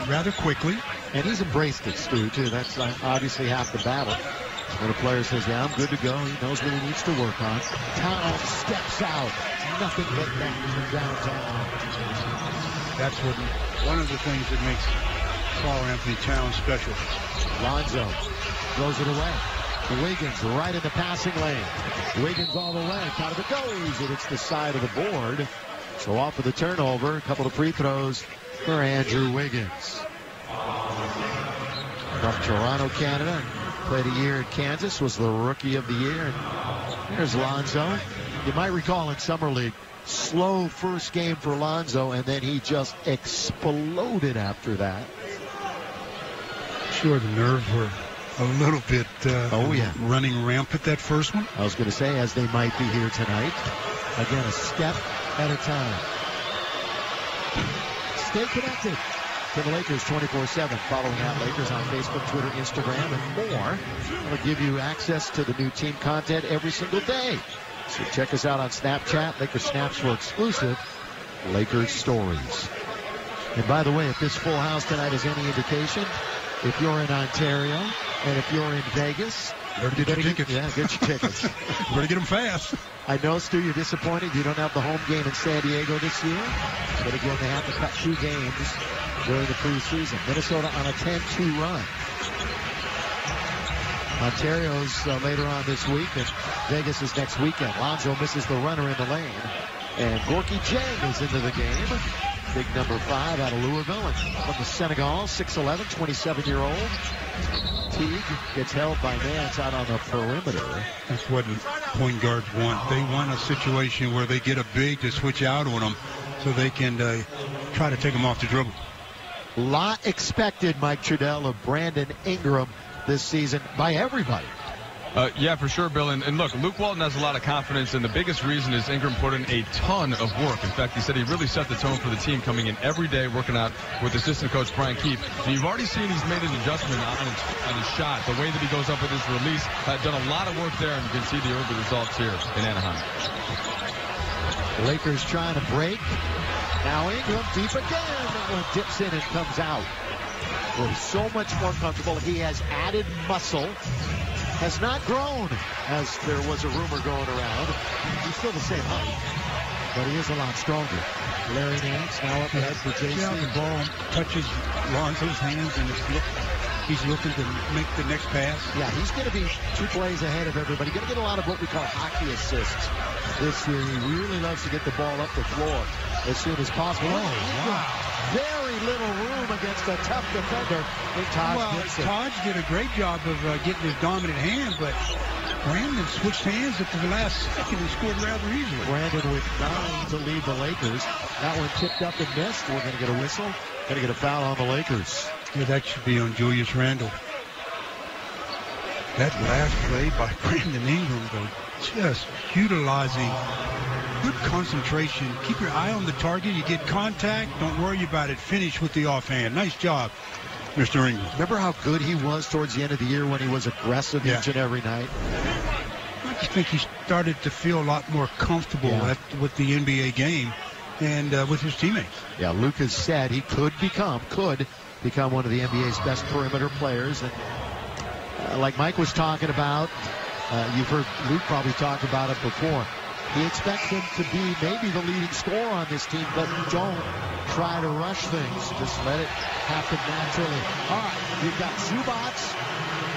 rather quickly.
And he's embraced it, Stu, too. That's obviously half the battle. When a player says, yeah, I'm good to go, he knows what he needs to work on. Towns steps out. Nothing but that from downtown.
That's one of the things that makes Karl Anthony Towns special.
Lonzo throws it away. Wiggins right in the passing lane. Wiggins all the way. Out of it goes, and it's the side of the board. So off of the turnover, a couple of free throws for Andrew Wiggins. From Toronto, Canada. Played a year at Kansas, was the rookie of the year. And there's Lonzo. You might recall in Summer League, slow first game for Lonzo, and then he just exploded after that.
Sure, the nerves were a little bit running rampant that first one.
I was going to say, as they might be here tonight. Again, a step at a time. Stay connected to the Lakers 24/7. Following that Lakers on Facebook, Twitter, Instagram, and more. I'll give you access to the new team content every single day. So check us out on Snapchat, Lakers Snaps for exclusive Lakers stories. And by the way, if this full house tonight is any indication, if you're in Ontario and if you're in Vegas,
better get your tickets.
Yeah, get your tickets.
Better get them fast.
I know, Stu, you're disappointed you don't have the home game in San Diego this year. But again, they have to cut 2 games during the preseason. Minnesota on a 10-2 run. Ontario's later on this week, and Vegas is next weekend. Lonzo misses the runner in the lane. And Gorky Jang is into the game. Big number 5 out of Louisville. And from the Senegal, 6'11", 27-year-old. Teague gets held by Nance out on the perimeter.
That's what point guards want. They want a situation where they get a big to switch out on them so they can try to take them off the dribble.
Lot expected, Mike Trudell, of Brandon Ingram this season by everybody.
Yeah, for sure, Bill. And look, Luke Walton has a lot of confidence, and the biggest reason is Ingram put in a ton of work. In fact, he said he really set the tone for the team, coming in every day, working out with assistant coach Brian Keefe. And you've already seen he's made an adjustment on his shot. The way that he goes up with his release, done a lot of work there, and you can see the early results here in Anaheim.
The Lakers trying to break. Now Ingram deep again. Ingram dips in and comes out. Well, he's so much more comfortable. He has added muscle. Has not grown, as there was a rumor going around. He's still the same height, but he is a lot stronger. Larry Nance now up ahead for JC.
See how the ball touches Lonzo's hands and he's looking to make the next pass?
Yeah, he's going to be 2 plays ahead of everybody. Going to get a lot of what we call hockey assists this year. He really loves to get the ball up the floor as soon as possible. Oh, wow. Very little room against a tough defender in Todd Gibson.
Todd did a great job of getting his dominant hand, but Brandon switched hands at the last second and scored rather easily.
Brandon with 9 to lead the Lakers. That one tipped up and missed. We're going to get a whistle. Going to get a foul on the Lakers.
Yeah, that should be on Julius Randle. That last play by Brandon Ingram, though, just utilizing good concentration. Keep your eye on the target. You get contact. Don't worry about it. Finish with the offhand. Nice job, Mr. Ingram.
Remember how good he was towards the end of the year when he was aggressive each and every night?
I just think he started to feel a lot more comfortable with the NBA game and with his teammates.
Yeah, Lucas said he could become one of the NBA's best perimeter players. And like Mike was talking about, you've heard Luke probably talk about it before. He expects him to be maybe the leading scorer on this team, but don't try to rush things. Just let it happen naturally. All right, you've got Zubac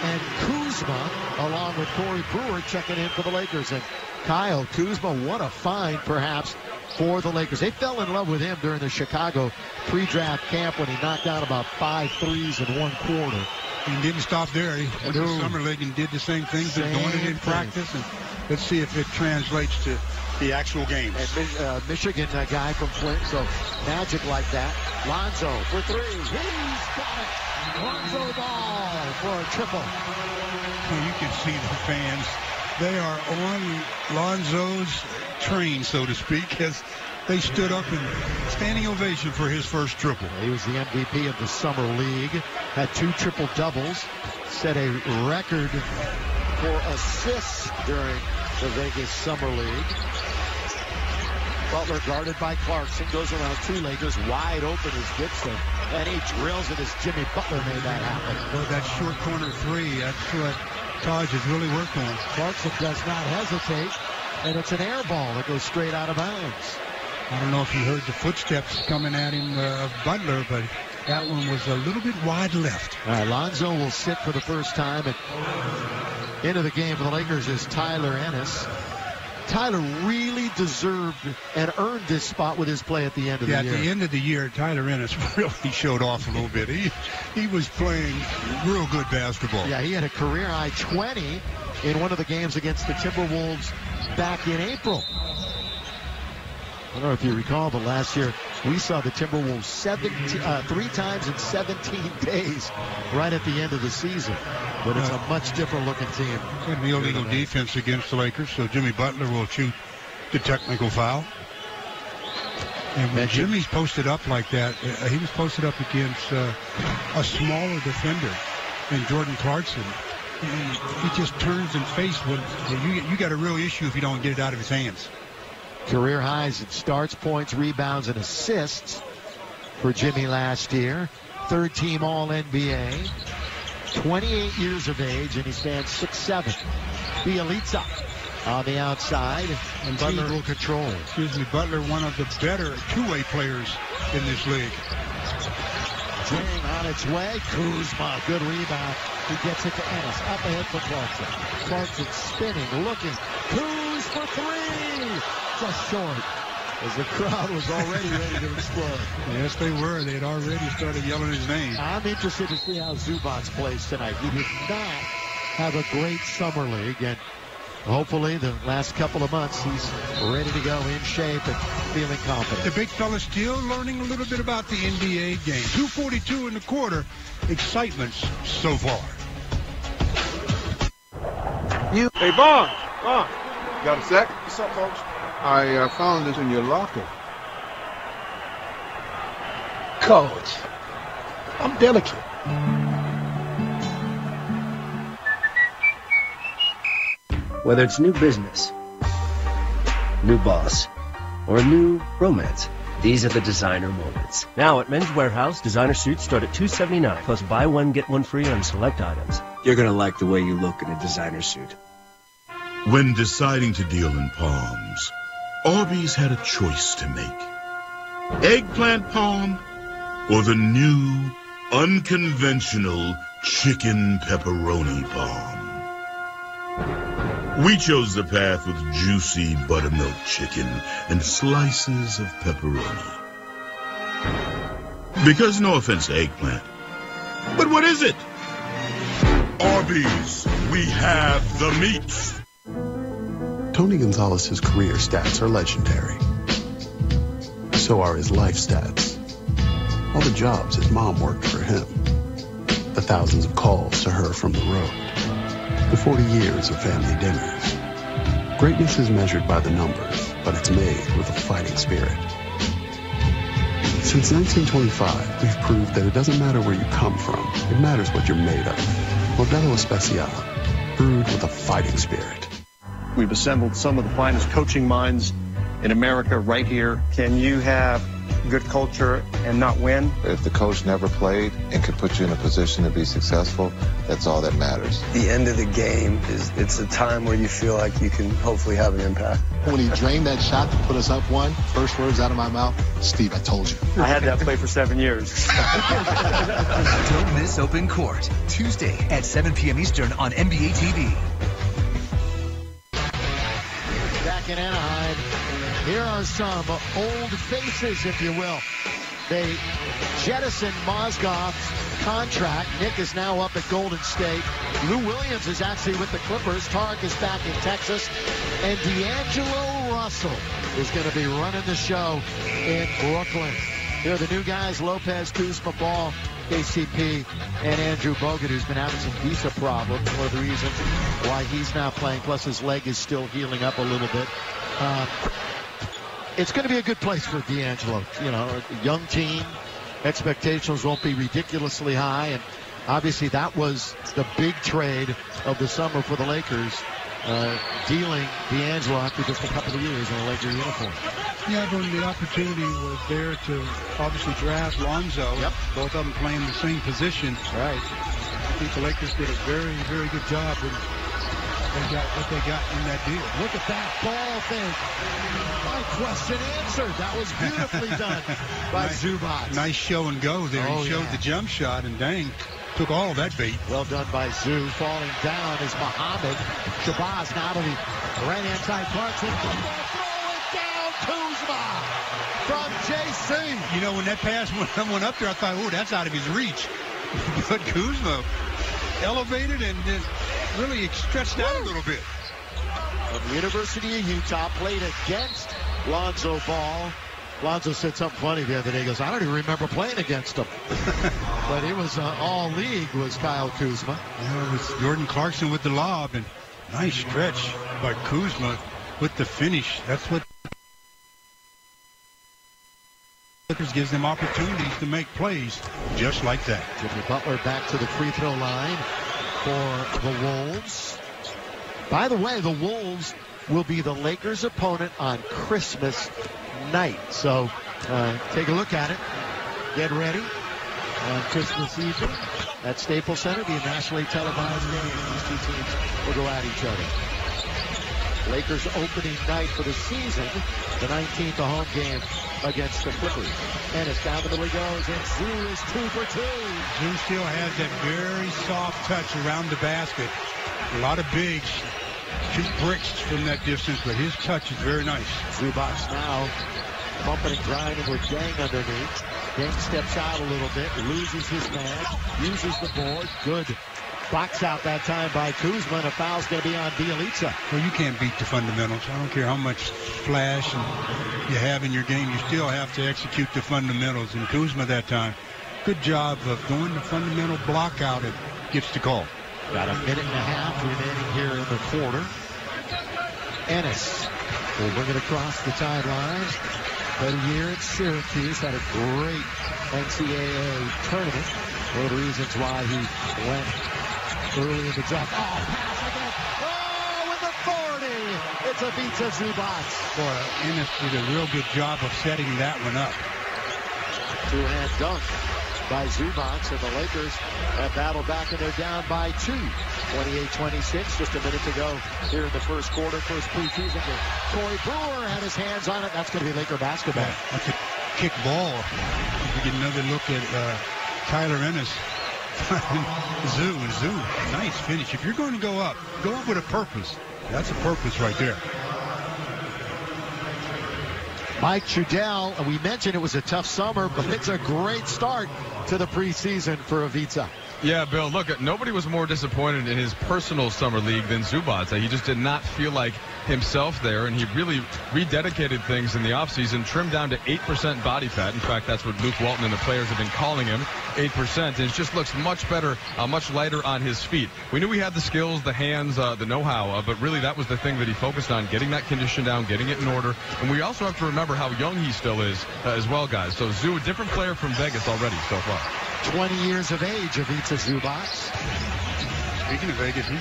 and Kuzma along with Corey Brewer checking in for the Lakers. And Kyle Kuzma, what a find perhaps for the Lakers. They fell in love with him during the Chicago pre-draft camp when he knocked out about 5 threes in 1 quarter.
He didn't stop there. He went to Summer League and did the same things. They're doing it in practice. And let's see if it translates to the actual games.
And Michigan guy from Flint, so magic like that. Lonzo for 3. He's got it. Lonzo ball for a triple.
Well, you can see the fans. They are on Lonzo's train, so to speak, as they stood up in standing ovation for his first triple.
He was the MVP of the Summer League, had 2 triple-doubles, set a record for assists during the Vegas Summer League. Butler guarded by Clarkson, goes around 2 Lakers, wide open is Gibson, and he drills it as Jimmy Butler made that happen.
Well, that short corner 3, that's what Taj has really worked on.
Clarkson does not hesitate, and it's an air ball that goes straight out of bounds.
I don't know if you heard the footsteps coming at him of Butler, but that one was a little bit wide left.
All right, Lonzo will sit for the first time. And into the game for the Lakers is Tyler Ennis. Tyler really deserved and earned this spot with his play at the end of the year.
Yeah, at the end of the year, Tyler Ennis really showed off a little bit. He was playing real good basketball.
Yeah, he had a career-high 20 in one of the games against the Timberwolves back in April. I don't know if you recall, but last year we saw the Timberwolves 3 times in 17 days right at the end of the season. But it's a much different looking team.
And the illegal defense against the Lakers, so Jimmy Butler will shoot the technical foul. And when Jimmy's posted up like that, he was posted up against a smaller defender than Jordan Clarkson. And he just turns and faces when you got a real issue if you don't get it out of his hands.
Career highs in starts, points, rebounds, and assists for Jimmy last year. 3rd team All-NBA. 28 years of age, and he stands 6'7". Bielitsa on the outside, and Butler will control.
Butler, one of the better two-way players in this league.
Jang on its way. Kuzma, good rebound. He gets it to Ennis. Up ahead for Clarkson. Clarkson spinning, looking. Kuz for 3. Just short, as the crowd was already ready to explode.
Yes, they were. They had already started yelling his name.
I'm interested to see how Zubac plays tonight. He did not have a great summer league, and hopefully the last couple of months he's ready to go in shape and feeling confident.
The big fella still learning a little bit about the NBA game. 2:42 in the quarter. Excitement so far.
Hey, Bond. Got a sec? What's up, folks? I found this in your locker.
Coach, I'm delicate.
Whether it's new business, new boss, or a new romance, these are the designer moments. Now at Men's Warehouse, designer suits start at $279, plus buy one, get one free on select items. You're gonna like the way you look in a designer suit.
When deciding to deal in palms, Arby's had a choice to make. Eggplant palm or the new, unconventional chicken pepperoni palm. We chose the path with juicy buttermilk chicken and slices of pepperoni. Because no offense to eggplant, but what is it? Arby's, we have the meats.
Tony Gonzalez's career stats are legendary. So are his life stats. All the jobs his mom worked for him. The thousands of calls to her from the road. The 40 years of family dinners. Greatness is measured by the numbers, but it's made with a fighting spirit. Since 1925, we've proved that it doesn't matter where you come from. It matters what you're made of. Modelo Especial, brewed with a fighting spirit.
We've assembled some of the finest coaching minds in America right here. Can you have good culture and not win?
If the coach never played and could put you in a position to be successful, that's all that matters.
The end of the game it's a time where you feel like you can hopefully have an impact.
When he drained that shot to put us up one, first words out of my mouth, Steve, I told you.
I had that play for 7 years.
Don't miss Open Court, Tuesday at 7 p.m. Eastern on NBA TV.
Back in Anaheim, here are some old faces, if you will. They jettisoned Mozgov's contract. Nick is now up at Golden State. Lou Williams is actually with the Clippers. Tarek is back in Texas. And D'Angelo Russell is going to be running the show in Brooklyn. Here are the new guys, Lopez, Kuzma, Ball, KCP, and Andrew Bogut, who's been having some visa problems. One of the reasons why he's not playing, plus his leg is still healing up a little bit. It's going to be a good place for D'Angelo. You know, a young team. Expectations won't be ridiculously high. And obviously that was the big trade of the summer for the Lakers, dealing D'Angelo after just a couple of years in a Laker uniform.
Yeah, when the opportunity was there to obviously draft Lonzo, both of them playing the same position.
Right.
I think the Lakers did a very, very good job with what they got in that deal.
Look at that ball thing. My question answered. That was beautifully done by Zubac.
Nice show and go there.
Oh,
he showed the jump shot and dang, took all of that bait.
Well done by Zoo. Falling down is Muhammad. Shabazz now to the right-hand side. Clarkson. Throw it down. Kuzma from JC.
You know, when that pass went up there, I thought, oh, that's out of his reach. But Kuzma elevated and really stretched out a little bit.
From the University of Utah, played against Lonzo Ball. Lonzo said something funny the other day. He goes, I don't even remember playing against him. But it was all league was Kyle Kuzma.
Yeah, it was Jordan Clarkson with the lob, and nice stretch by Kuzma with the finish. That's what gives them opportunities to make plays just like that.
Jimmy Butler back to the free throw line for the Wolves. By the way, the Wolves will be the Lakers' opponent on Christmas night. So take a look at it. Get ready on Christmas evening at Staples Center. Be a nationally televised game. These two teams will go at each other. Lakers opening night for the season, the 19th home game against the Clippers. And it's down the middle he goes, and Zoo is 2 for 2.
Zoo still has that very soft touch around the basket. A lot of bigs shoot bricks from that distance, but his touch is very nice.
Zubac now bumping and grinding with Gang underneath. Gang steps out a little bit, loses his man, uses the board. Good box out that time by Kuzma, and a foul's going to be on Bielitsa.
Well, you can't beat the fundamentals. I don't care how much flash you have in your game. You still have to execute the fundamentals. And Kuzma that time, good job of going the fundamental block out and gets the call.
Got a minute and a half remaining here in the quarter. Ennis will bring it across the timelines. But a year at Syracuse, had a great NCAA tournament. One of the reasons why he went early in the draft. Oh, pass again. Oh, with the 40. It's Ivica Zubac.
Boy, Ennis did a real good job of setting that one up.
Two-hand dunk by Zubac, and the Lakers have battled back, and they're down by 2. 28-26, just a minute to go here in the first quarter. First preseason game. Corey Brewer had his hands on it. That's going to be Laker basketball.
Yeah, that's a kick ball. You get another look at Tyler Ennis. Zoo, nice finish. If you're going to go up with a purpose. That's a purpose right there.
Mike Trudell, we mentioned it was a tough summer, but it's a great start to the preseason for Ivica.
Yeah, Bill, look, nobody was more disappointed in his personal summer league than Zubac. He just did not feel like himself there, and he really rededicated things in the offseason, trimmed down to 8% body fat. In fact, that's what Luke Walton and the players have been calling him, 8%. And it just looks much better, much lighter on his feet. We knew he had the skills, the hands, the know-how, but really that was the thing that he focused on, getting that condition down, getting it in order. And we also have to remember how young he still is as well, guys. So Zoo, a different player from Vegas already so far.
20 years of age, Ivica Zubac.
Speaking of Vegas, he's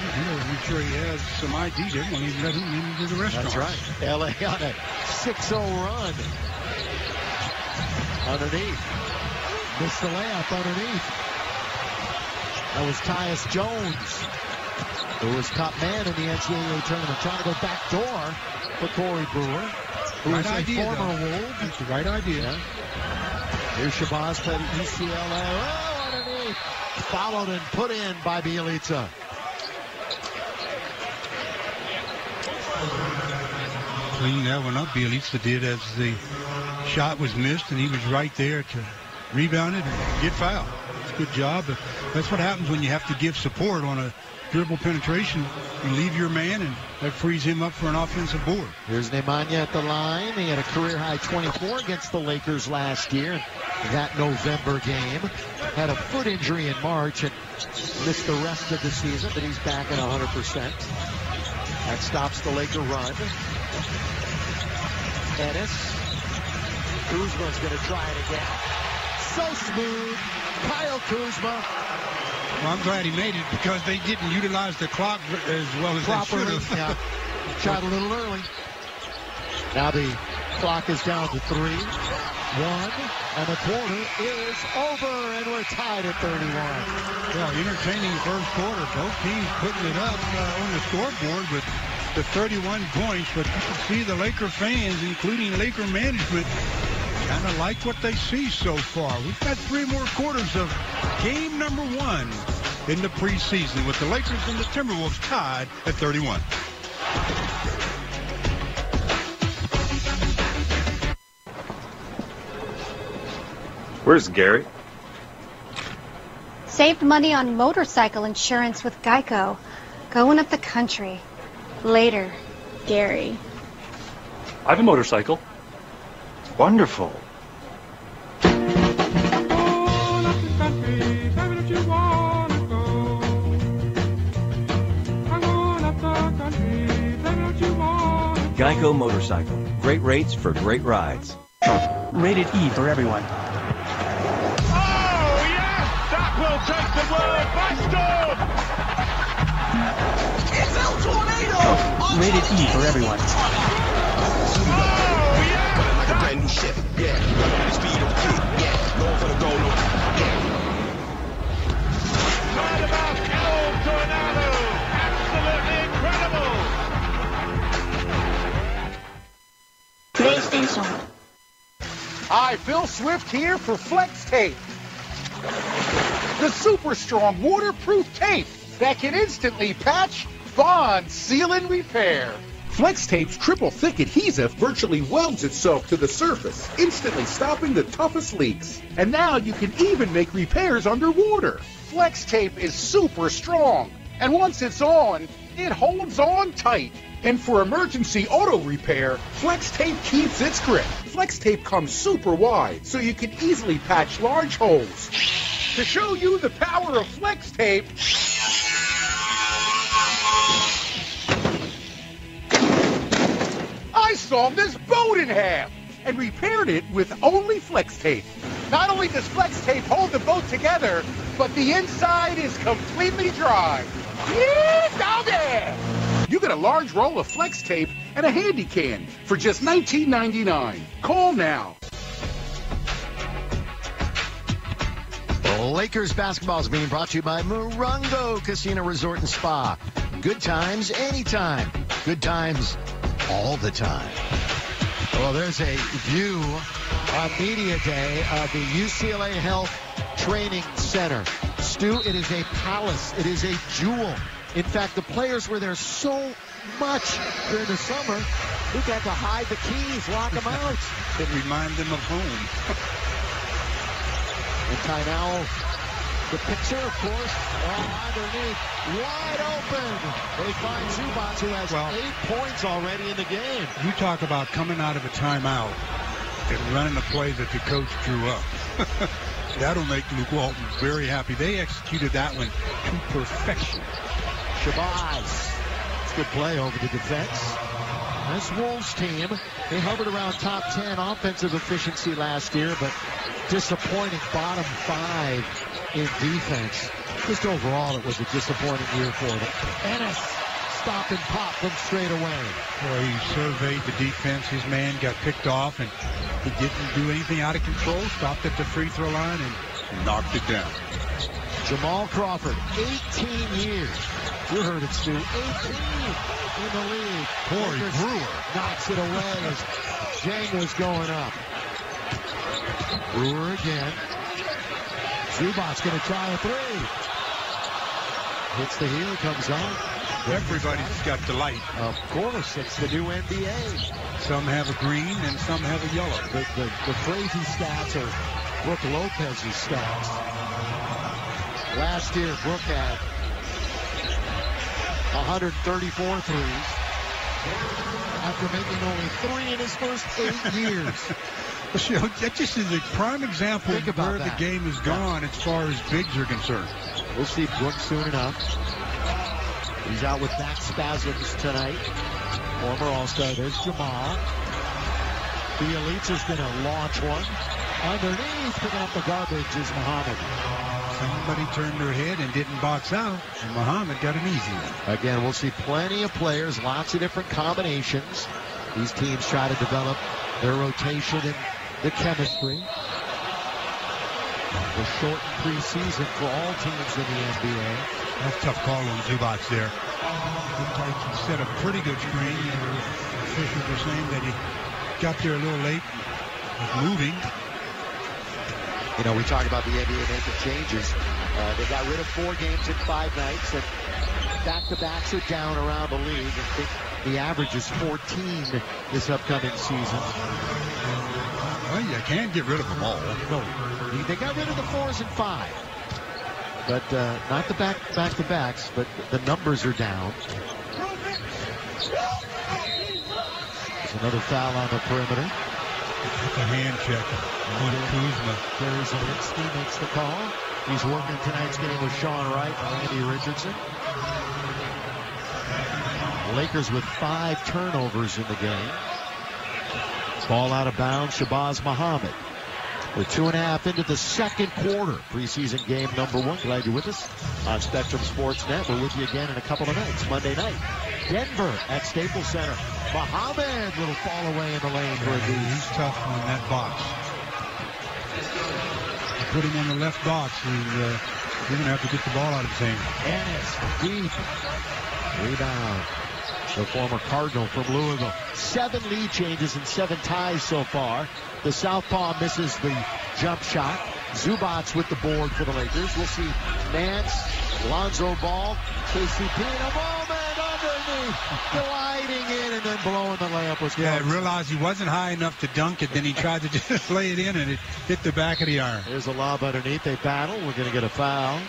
make sure he has some ID. They won't even let him into the restaurant.
That's right. LA on a 6-0 run. Underneath. Missed the layup underneath. That was Tyus Jones, who was top man in the NCAA tournament, trying to go back door for Corey Brewer, who was a former Wolf.
That's the right idea.
Yeah. Here's Shabazz played at UCLA. Oh, underneath. Followed and put in by Bielitsa.
Clean that one up, Bielitsa did, as the shot was missed, and he was right there to rebound it and get fouled. It's a good job. But that's what happens when you have to give support on a dribble penetration. You leave your man, and that frees him up for an offensive board.
Here's Nemanja at the line. He had a career-high 24 against the Lakers last year. That November game. Had a foot injury in March and missed the rest of the season, but he's back at 100%. That stops the Laker run. Ennis. Kuzma's going to try it again. So smooth. Kyle Kuzma.
Well, I'm glad he made it because they didn't utilize the clock as well as they should have.
Yeah. Shot a little early. Now the clock is down to 3. 1, and the quarter is over, and we're tied at 31.
Well, entertaining first quarter. Both teams putting it up on the scoreboard with the 31 points, but you can see the Laker fans, including Laker management, kind of like what they see so far. We've got 3 more quarters of game number 1 in the preseason, with the Lakers and the Timberwolves tied at 31.
Where's Gary?
Saved money on motorcycle insurance with Geico. Going up the country. Later, Gary.
I have a motorcycle. Wonderful.
Geico Motorcycle. Great rates for great rides.
Rated E for everyone.
Will take the world by storm!
NFL tornado! Rated E for everyone.
Oh, yeah! Like a brand new ship, yeah. The speed of a kid, yeah. Going for the goal, no. Yeah. Right about El Tornado! Absolutely incredible!
PlayStation. Hi, Phil Swift here for Flex Tape. The super strong waterproof tape that can instantly patch, bond, seal, and repair. Flex Tape's triple thick adhesive virtually welds itself to the surface, instantly stopping the toughest leaks. And now you can even make repairs underwater. Flex Tape is super strong, and once it's on, it holds on tight. And for emergency auto repair, Flex Tape keeps its grip. Flex Tape comes super wide, so you can easily patch large holes. To show you the power of Flex Tape, sawed this boat in half and repaired it with only Flex Tape. Not only does Flex Tape hold the boat together, but the inside is completely dry. Yeah, doggy! You get a large roll of Flex Tape and a handy can for just $19.99. Call now.
Lakers basketball is being brought to you by Morongo Casino Resort and Spa. Good times anytime. Good times all the time. Well, there's a view on Media Day of the UCLA Health Training Center. Stu, it is a palace. It is a jewel. In fact, the players were there so much during the summer, we got to hide the keys, lock them out.
It reminds them of home.
And Tynell, the picture, of course, underneath, wide open. They find Zubac, who has 8 points already in the game.
You talk about coming out of a timeout and running a play that the coach drew up. That'll make Luke Walton very happy. They executed that one to perfection.
Shabazz. It's a good play over the defense. This Wolves team, they hovered around top 10 offensive efficiency last year, but disappointing bottom 5 in defense. Just overall, it was a disappointing year for them. Ennis, stop and pop from straight away.
Well, he surveyed the defense. His man got picked off, and he didn't do anything out of control. Stopped at the free throw line and knocked it down.
Jamal Crawford, 18 years. You heard it, Stu. 18 in the league.
Corey Brewer
knocks it away as Jenga's going up. Brewer again. Zubac's going to try a three. Hits the heel, comes out.
Everybody's got the light.
Of course, it's the new NBA.
Some have a green and some have a yellow.
The crazy stats are Brooke Lopez's stats. Last year, Brooke had 134 threes after making only 3 in his first 8 years.
You know, that just is a prime example of where the game has gone as far as bigs are concerned.
We'll see Brooke soon enough. He's out with back spasms tonight. Former All-Star. There's Jamal. Bielitsa's going to launch one. Underneath, picking up the garbage is Muhammad.
Somebody turned their head and didn't box out, and Muhammad got an easy one.
Again, we'll see plenty of players, lots of different combinations. These teams try to develop their rotation and the chemistry. The shortened preseason for all teams in the NBA.
That's a tough call on Zubac there. Looked like he set a pretty good screen. The officials were saying that he got there a little late, was moving.
You know, we talk about the NBA making changes. They got rid of 4 games in 5 nights, and back-to-backs are down around the league. I think the average is 14 this upcoming season.
Well, you can't get rid of them all.
No, they got rid of the 4s and 5. But not the back-to-backs, but the numbers are down. There's another foul on the perimeter.
It's a hand check. Kuzma.
Gary Zielinski makes the call. He's working tonight's game with Sean Wright and Andy Richardson. Lakers with 5 turnovers in the game. Ball out of bounds, Shabazz Muhammad. We're 2.5 into the second quarter. Preseason game number 1. Glad you're with us on Spectrum Sportsnet. We're with you again in a couple of nights. Monday night, Denver at Staples Center. Muhammad, little fall away in the lane for a deuce.
He's tough on that box. You put him on the left box, you're going to have to get the ball out of his hand.
Ennis, deep. Rebound. The former Cardinal from Louisville. 7 lead changes and 7 ties so far. The southpaw misses the jump shot. Zubac with the board for the Lakers. We'll see Nance, Lonzo Ball, KCP in a moment underneath, gliding in and then blowing the layup. Was
I realized he wasn't high enough to dunk it. Then he tried to just lay it in and it hit the back of the iron.
There's a lob underneath. They battle. We're going to get a foul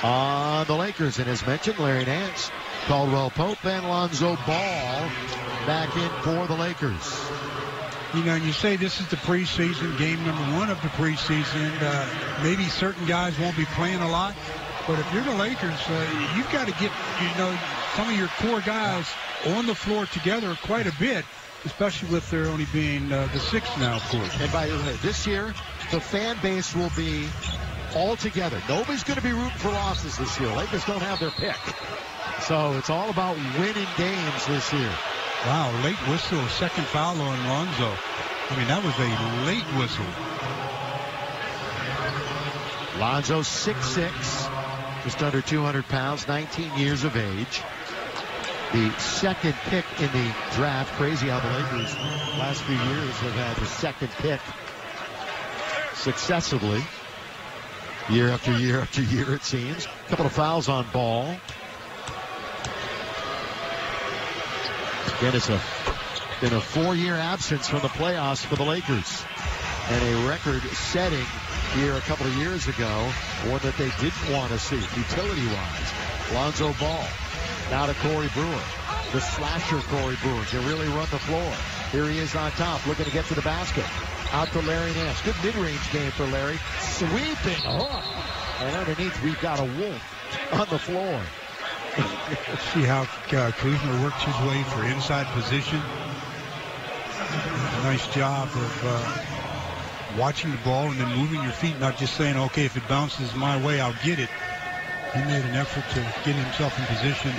on the Lakers. And as mentioned, Larry Nance, Caldwell Pope, and Lonzo Ball back in for the Lakers.
You know, and you say this is the preseason, game number 1 of the preseason. Maybe certain guys won't be playing a lot. But if you're the Lakers, you've got to get, some of your core guys on the floor together quite a bit especially with there only being the 6th now, of course.
And by the way, this year, the fan base will be all together. Nobody's going to be rooting for losses this year. Lakers don't have their pick. So it's all about winning games this year.
Wow, late whistle, second foul on Lonzo. I mean, that was a late whistle.
Lonzo 6'6", just under 200 pounds, 19 years of age. The second pick in the draft. Crazy how the Lakers last few years have had the second pick successively. Year after year after year, it seems. A couple of fouls on Ball. Again, it's been a 4-year absence from the playoffs for the Lakers. And a record-setting year a couple of years ago, one that they didn't want to see, utility-wise. Lonzo Ball. Now to Corey Brewer. The slasher Corey Brewer can really run the floor. Here he is on top, looking to get to the basket. Out to Larry Nance. Good mid-range game for Larry. Sweeping hook. And underneath, we've got a wolf on the floor.
See how Kuzma works his way for inside position. Nice job of watching the ball and then moving your feet, not just saying, okay, if it bounces my way, I'll get it. He made an effort to get himself in position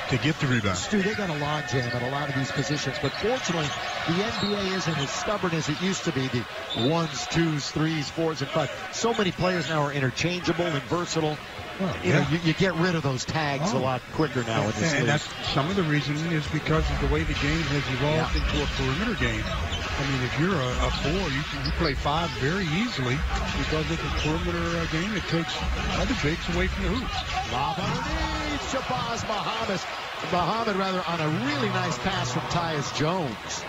to get the rebound.
Stu, they got a log jam at a lot of these positions, but fortunately, the NBA isn't as stubborn as it used to be. The 1s, 2s, 3s, 4s, and 5s. So many players now are interchangeable and versatile. Well, you get rid of those tags a lot quicker now in this league.
And that's some of the reason is because of the way the game has evolved into a perimeter game. I mean, if you're a 4, you play 5 very easily because it's a perimeter game. It takes other bigs away from the hoops.
Lob underneath, Shabazz Muhammad on a really nice pass from Tyus Jones.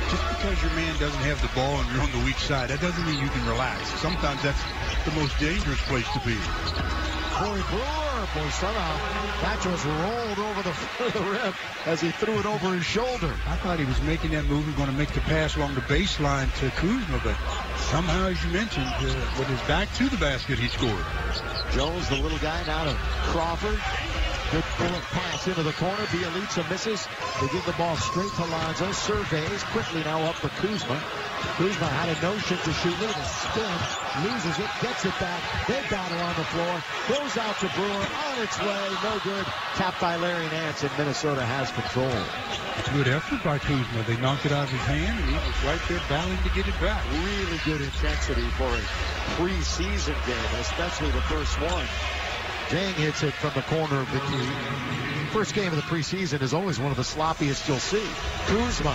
Just because your man doesn't have the ball and you're on the weak side, that doesn't mean you can relax. Sometimes that's the most dangerous place to be.
Corey Brewer, boy, somehow that just rolled over the front of the rim as he threw it over his shoulder.
I thought he was making that move and going to make the pass along the baseline to Kuzma, but somehow, as you mentioned, with his back to the basket, he scored.
Jones, the little guy, now to Crawford. Good bullet pass into the corner. Bielitsa misses. They give the ball straight to Lonzo. Surveys quickly now up for Kuzma. Kuzma had a notion to shoot. Look at the spin. Loses it. Gets it back. They battle on the floor. Goes out to Brewer. On its way. No good. Tapped by Larry Nance, and Minnesota has control.
Good effort by Kuzma. They knocked it out of his hand, and he was right there battling to get it back.
Really good intensity for a preseason game, especially the first one. Jang hits it from the corner of the key. First game of the preseason is always one of the sloppiest you'll see. Kuzma.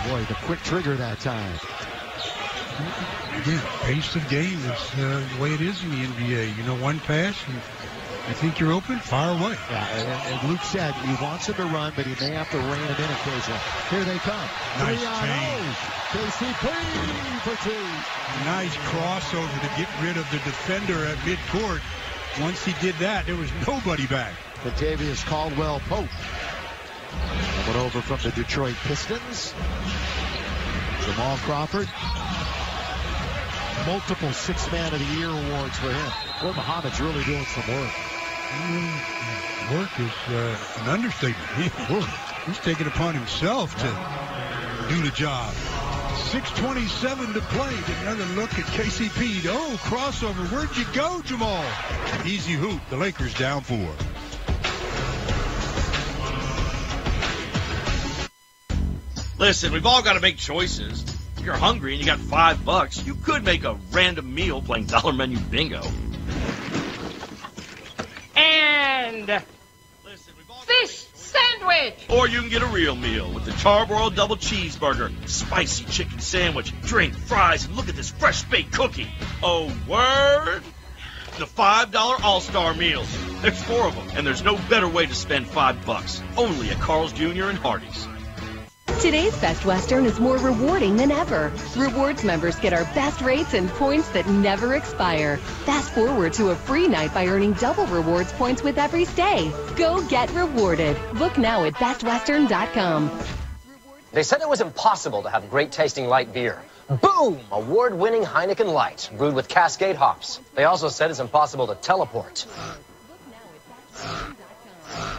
Boy, the quick trigger that time.
Again, pace of game is the way it is in the NBA. You know, one pass, and you think you're open, fire away.
Yeah, and Luke said he wants him to run, but he may have to rein him in occasionally. Here they come.
Nice change.
KCP for 2.
Nice crossover to get rid of the defender at midcourt. Once he did that, there was nobody back.
Contavious Caldwell-Pope coming over from the Detroit Pistons. Jamal Crawford. Multiple 6th Man of the Year awards for him. Boy, Muhammad's really doing some work.
Work is an understatement. He's taking it upon himself to do the job. 6:27 to play. Get another look at KCP. Oh, crossover. Where'd you go, Jamal? Easy hoop. The Lakers down 4.
Listen, we've all got to make choices. If you're hungry and you got $5, you could make a random meal playing dollar menu bingo.
And fish sandwich.
Or you can get a real meal with the charbroiled double cheeseburger, spicy chicken sandwich, drink, fries, and look at this fresh baked cookie. Oh, word! The $5 All-Star Meals. There's 4 of them, and there's no better way to spend $5. Only at Carl's Jr. and Hardee's.
Today's Best Western is more rewarding than ever. Rewards members get our best rates and points that never expire. Fast forward to a free night by earning double rewards points with every stay. Go get rewarded. Book now at bestwestern.com.
They said it was impossible to have great tasting light beer. Boom! Award-winning Heineken Light, brewed with Cascade hops. They also said it's impossible to teleport.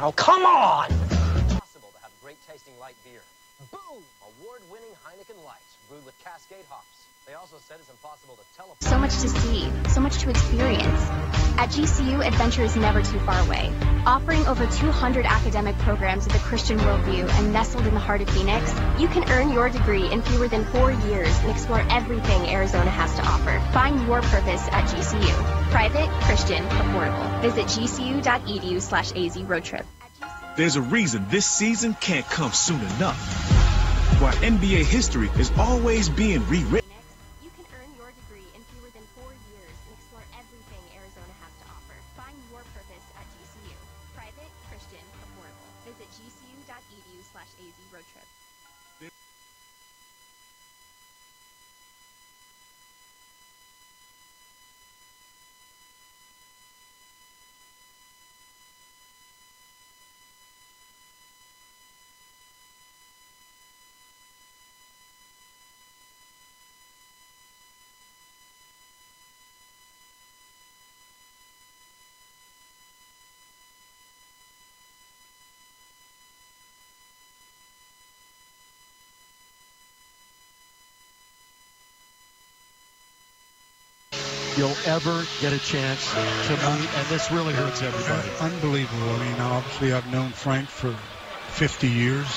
Oh, come on! tasting light beer. Boom! Award-winning Heineken Light, brewed with Cascade hops. They also said it's impossible to teleport.
So much to see, so much to experience. At GCU, adventure is never too far away. Offering over 200 academic programs with a Christian worldview and nestled in the heart of Phoenix, you can earn your degree in fewer than 4 years and explore everything Arizona has to offer. Find your purpose at GCU. Private, Christian, affordable. Visit gcu.edu/AZ roadtrip.
There's a reason this season can't come soon enough. Why NBA history is always being rewritten.
You can earn your degree in fewer than 4 years and explore everything Arizona has to offer. Find your purpose at GCU. Private, Christian, affordable. Visit gcu.edu/AZ roadtrip.
You'll ever get a chance to meet, and this really hurts everybody.
Unbelievable. I mean, obviously I've known Frank for 50 years.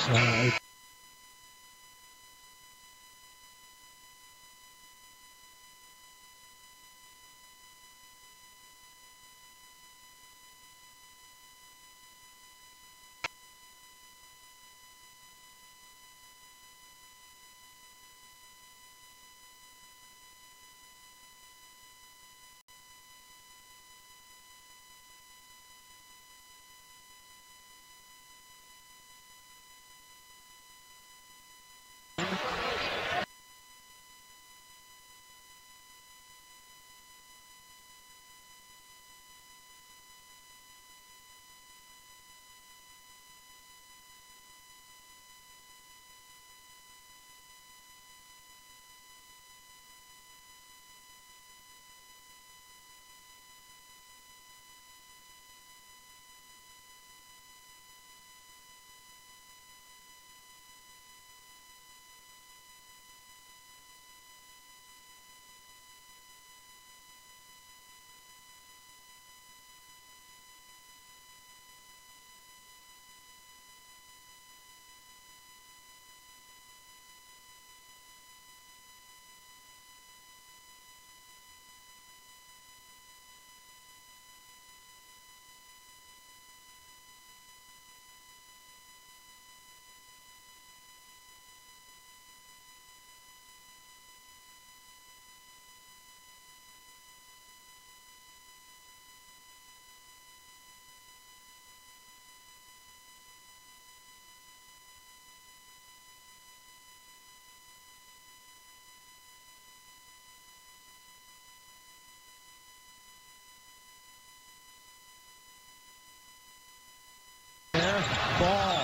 Ball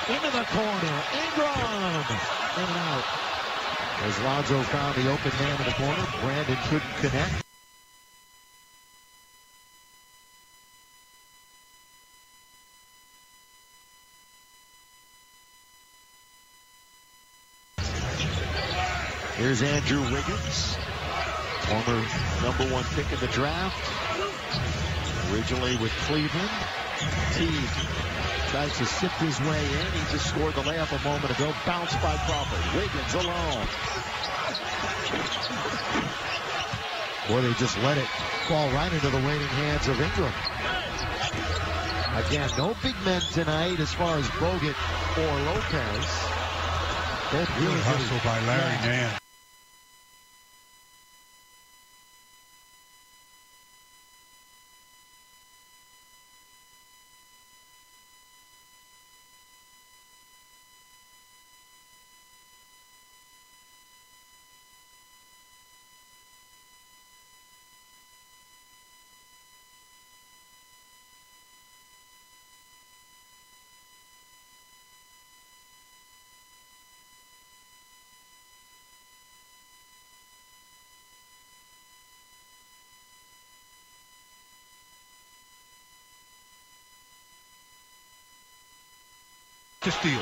into the corner. Ingram. In and out. As Lonzo found the open man in the corner, Brandon couldn't connect. Here's Andrew Wiggins, former #1 pick in the draft, originally with Cleveland. Teague tries to sift his way in. He just scored the layup a moment ago. Bounced by Crawford. Wiggins alone. Boy, they just let it fall right into the waiting hands of Ingram. Again, no big men tonight as far as Bogut or Lopez. Both really
hustle by Larry Nance.
To steal.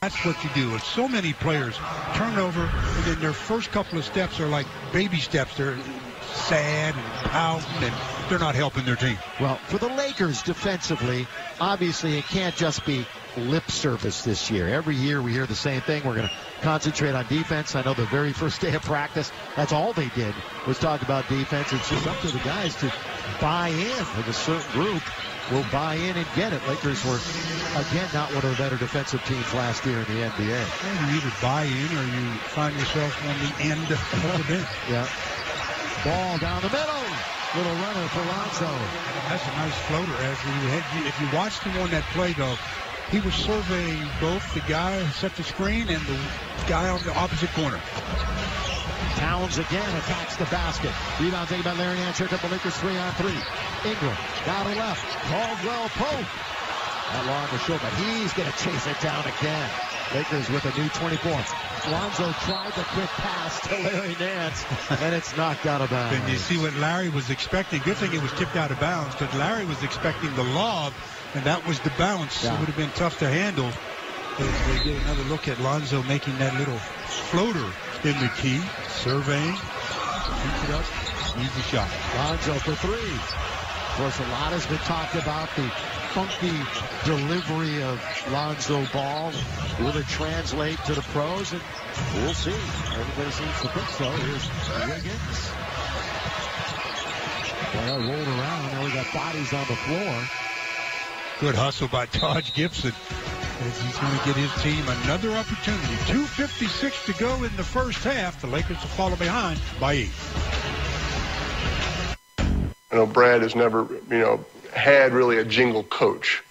That's what you do. With so many players turn over, and then their first couple of steps are like baby steps. They're sad and pouting, and they're not helping their team.
Well, for the Lakers defensively, obviously it can't just be lip service this year. Every year we hear the same thing. We're going to concentrate on defense. I know the very first day of practice, that's all they did was talk about defense. It's just up to the guys to buy in. With a certain group will buy in and get it. Lakers were, again, not one of the better defensive teams last year in the NBA.
Well, you either buy in or you find yourself on the end of the bench.
Yeah. Ball down the middle. Little runner for Lonzo.
That's a nice floater. If you watched him on that play, though, he was surveying both the guy who set the screen and the guy on the opposite corner.
Towns again attacks the basket. Rebound taken by Larry Nance. Here comes the Lakers 3-on-3. Ingram down the left. Caldwell Pope. Not long to show, but he's going to chase it down again. Lakers with a new 24. Lonzo tried the quick pass to Larry Nance, and it's knocked out of bounds.
And you see what Larry was expecting. Good thing it was tipped out of bounds, because Larry was expecting the lob, and that was the bounce. Yeah. It would have been tough to handle. They get another look at Lonzo making that little floater in the key. Surveying. Keeps it up. Easy shot.
Lonzo for three. Of course, a lot has been talked about the funky delivery of Lonzo Ball. Will it translate to the pros? And we'll see. Everybody seems to think so. Here's Wiggins. Well, rolled around. Now we got bodies on the floor.
Good hustle by Taj Gibson, as he's going to get his team another opportunity. 2:56 to go in the first half. The Lakers will follow behind by 8.
You know, Brad has never, had really a jingle coach.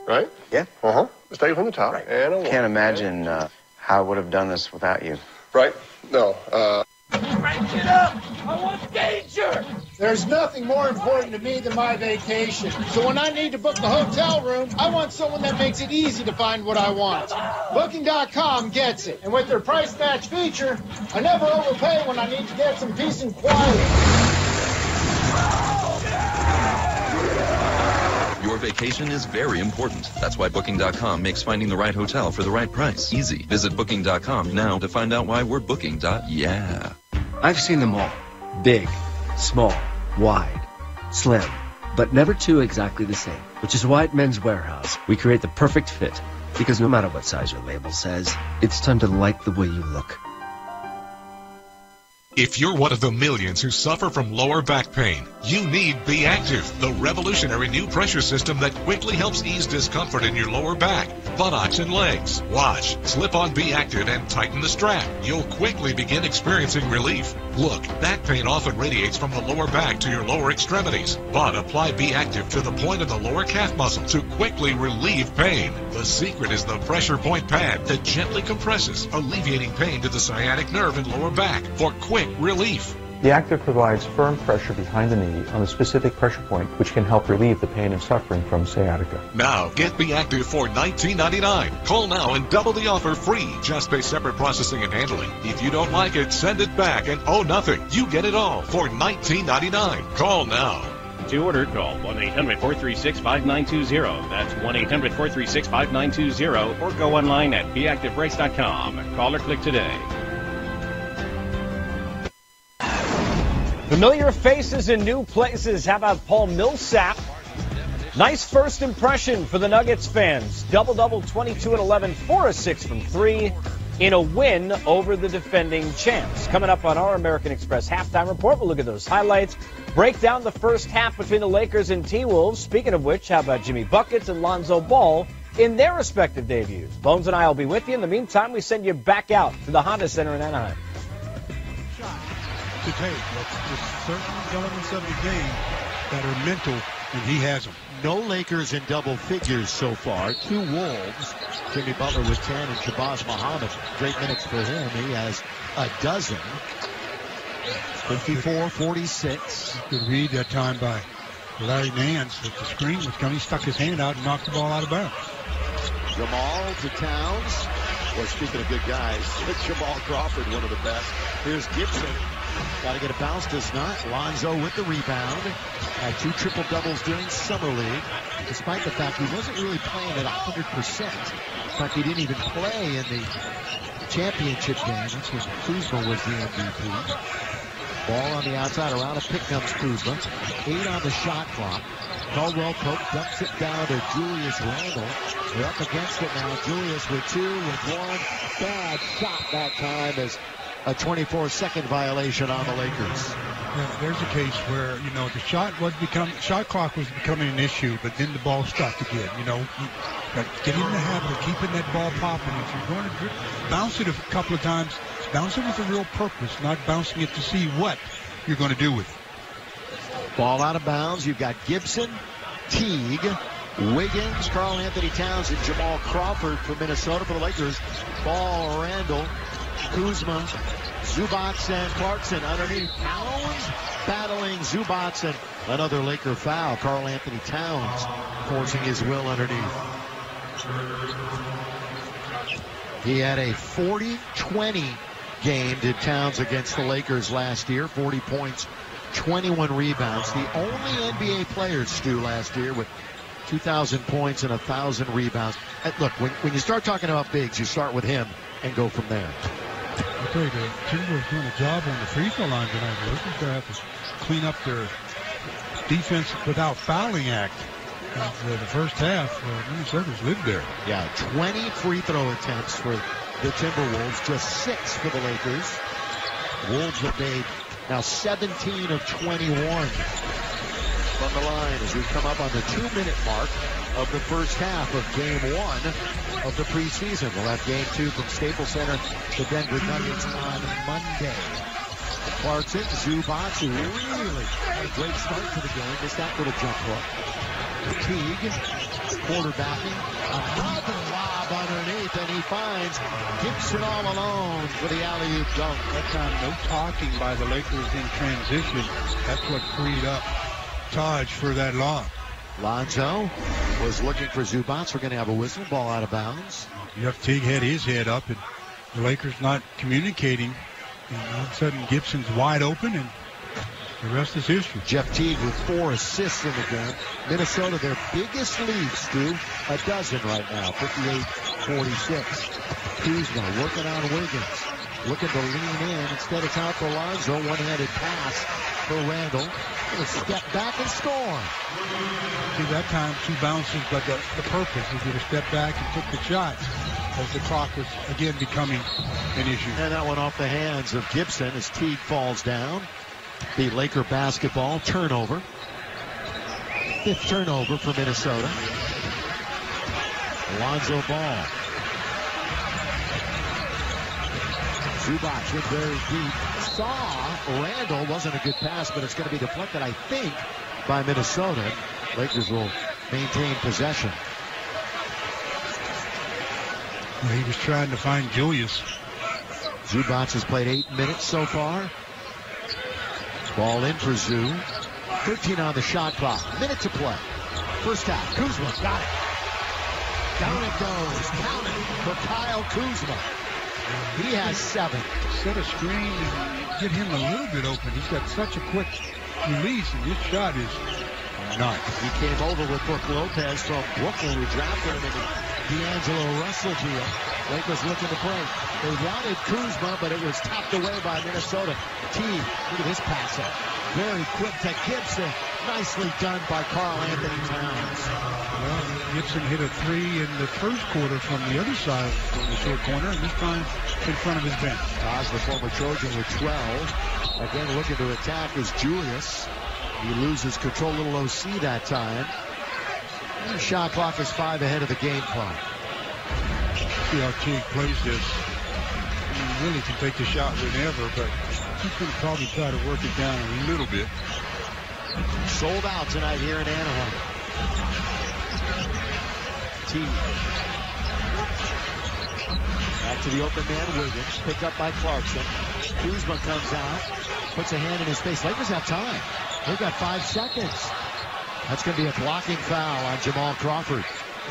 Right?
Yeah.
Uh-huh. Let's take it from the top.
Right.
And
can't imagine how I would have done this without you.
Right? No.
Crank it up! I want danger!
There's nothing more important to me than my vacation. So when I need to book the hotel room, I want someone that makes it easy to find what I want. Booking.com gets it. And with their price match feature, I never overpay when I need to get some peace and quiet.
Your vacation is very important. That's why Booking.com makes finding the right hotel for the right price easy. Visit Booking.com now to find out why we're booking. Yeah.
I've seen them all. Big, small, wide, slim, but never two exactly the same. Which is why at Men's Warehouse, we create the perfect fit. Because no matter what size your label says, it's time to like the way you look.
If you're one of the millions who suffer from lower back pain, you need Be Active, the revolutionary new pressure system that quickly helps ease discomfort in your lower back, buttocks, and legs. Watch, slip on Be Active and tighten the strap. You'll quickly begin experiencing relief. Look, back pain often radiates from the lower back to your lower extremities, but apply Be Active to the point of the lower calf muscle to quickly relieve pain. The secret is the pressure point pad that gently compresses, alleviating pain to the sciatic nerve and lower back for quick relief.
The Active provides firm pressure behind the knee on a specific pressure point, which can help relieve the pain and suffering from sciatica.
Now, get Be Active for $19.99. Call now and double the offer free. Just pay separate processing and handling. If you don't like it, send it back and owe nothing. You get it all for $19.99. Call now.
To order, call 1-800-436-5920. That's 1-800-436-5920. Or go online at beactivebrace.com. Call or click today.
Familiar faces in new places. How about Paul Millsap? Nice first impression for the Nuggets fans. Double-double, 22-11, 4-6 from 3 in a win over the defending champs. Coming up on our American Express halftime report, we'll look at those highlights, break down the first half between the Lakers and T-Wolves. Speaking of which, how about Jimmy Buckets and Lonzo Ball in their respective debuts? Bones and I will be with you. In the meantime, we send you back out to the Honda Center in Anaheim.
To take. There's certain elements of the game that are mental, and he has them.
No Lakers in double figures so far. 2 Wolves. Jimmy Butler with 10 and Shabazz Muhammad. Great minutes for him. He has a dozen. 54-46.
Good read that time by Larry Nance. With the screen was coming, he stuck his hand out and knocked the ball out of bounds.
Jamal to Towns. Well, speaking of good guys, Jamal Crawford, one of the best. Here's Gibson. Got to get a bounce, does not. Lonzo with the rebound. Had 2 triple-doubles during Summer League, despite the fact he wasn't really playing at 100%. In fact, he didn't even play in the championship game. That's when Kuzma was the MVP. Ball on the outside, around a pick comes Kuzma. 8 on the shot clock. Caldwell Pope dumps it down to Julius Randle. They're up against it now. Julius with 2, with 1. Bad shot that time as a 24-second violation on the Lakers.
Yeah, there's a case where, the shot clock was becoming an issue, but then the ball stopped again. Get in the habit of keeping that ball popping. If you're going to bounce it a couple of times, bounce it with a real purpose, not bouncing it to see what you're going to do with it.
Ball out of bounds. You've got Gibson, Teague, Wiggins, Karl Anthony Towns, and Jamal Crawford for Minnesota. For the Lakers, Ball, Randall, Kuzma, Zubac, and Clarkson underneath. Towns battling Zubac, and another Laker foul. Karl Anthony Towns forcing his will underneath. He had a 40-20 game, did Towns, against the Lakers last year. 40 points, 21 rebounds. The only NBA player, Stu, last year with 2,000 points and 1,000 rebounds. And look, when you start talking about bigs, you start with him and go from there.
I'll tell you, the Timberwolves doing a job on the free throw line tonight. The Lakers going to have to clean up their defense without fouling act. The first half, Minnesota's lived there.
Yeah, 20 free throw attempts for the Timberwolves, just 6 for the Lakers. Wolves have made now 17 of 21 from the line as we come up on the 2-minute mark of the first half of Game 1 of the preseason. We'll have Game 2 from Staples Center, the Denver Nuggets, on Monday. Clarkson, Zubac, who really had a great start to the game. Missed that little jump hook. Teague, quarterbacking. Another lob underneath, and he finds Gibson all alone for the alley-oop dunk.
That time, no talking by the Lakers in transition. That's what freed up Taj for that lob.
Lonzo was looking for Zubac. We're going to have a whistle. Ball out of bounds.
Jeff Teague had his head up, and the Lakers not communicating. And all of a sudden, Gibson's wide open, and the rest is history.
Jeff Teague with 4 assists in the game. Minnesota, their biggest lead, Stu, a dozen right now, 58-46. Kuzma working on Wiggins, looking to lean in. Instead, it's out for Lonzo. One-handed pass for Randall. Gonna step back and score.
See, that time, 2 bounces, but the purpose is to step back and took the shot as the clock was, again, becoming an issue.
And that one off the hands of Gibson as Teague falls down. The Laker basketball turnover. 5th turnover for Minnesota. Lonzo Ball. Zubac in very deep. Saw Randall. Wasn't a good pass, but it's going to be deflected, I think, by Minnesota. Lakers will maintain possession.
Well, he was trying to find Julius.
Zubac has played 8 minutes so far. Ball in for Zoo. 13 on the shot clock. Minute to play. First half. Kuzma got it. Down it goes. Count it for Kyle Kuzma. He has 7.
Set a screen and get him a little bit open. He's got such a quick release, and his shot is nuts.
He came over with Brook Lopez from Brooklyn. We drafted him in the D'Angelo Russell deal. Lakers looking to break. They wanted Kuzma, but it was tapped away by Minnesota. Teague, look at this pass up. Very quick to Gibson. Nicely done by Karl Anthony Towns.
Well, Gibson hit a 3 in the first quarter from the other side from the short corner, and this time in front of his bench.
Taj, the former Trojan, with 12. Again, looking to attack is Julius. He loses control, little OC that time. And the shot clock is 5 ahead of the game clock.
See how Teague plays this. He really can take the shot whenever, but he's going to probably try to work it down a little bit.
Sold out tonight here in Anaheim. Teague. Back to the open man, Wiggins. Picked up by Clarkson. Kuzma comes out. Puts a hand in his face. Lakers have time. They've got 5 seconds. That's going to be a blocking foul on Jamal Crawford.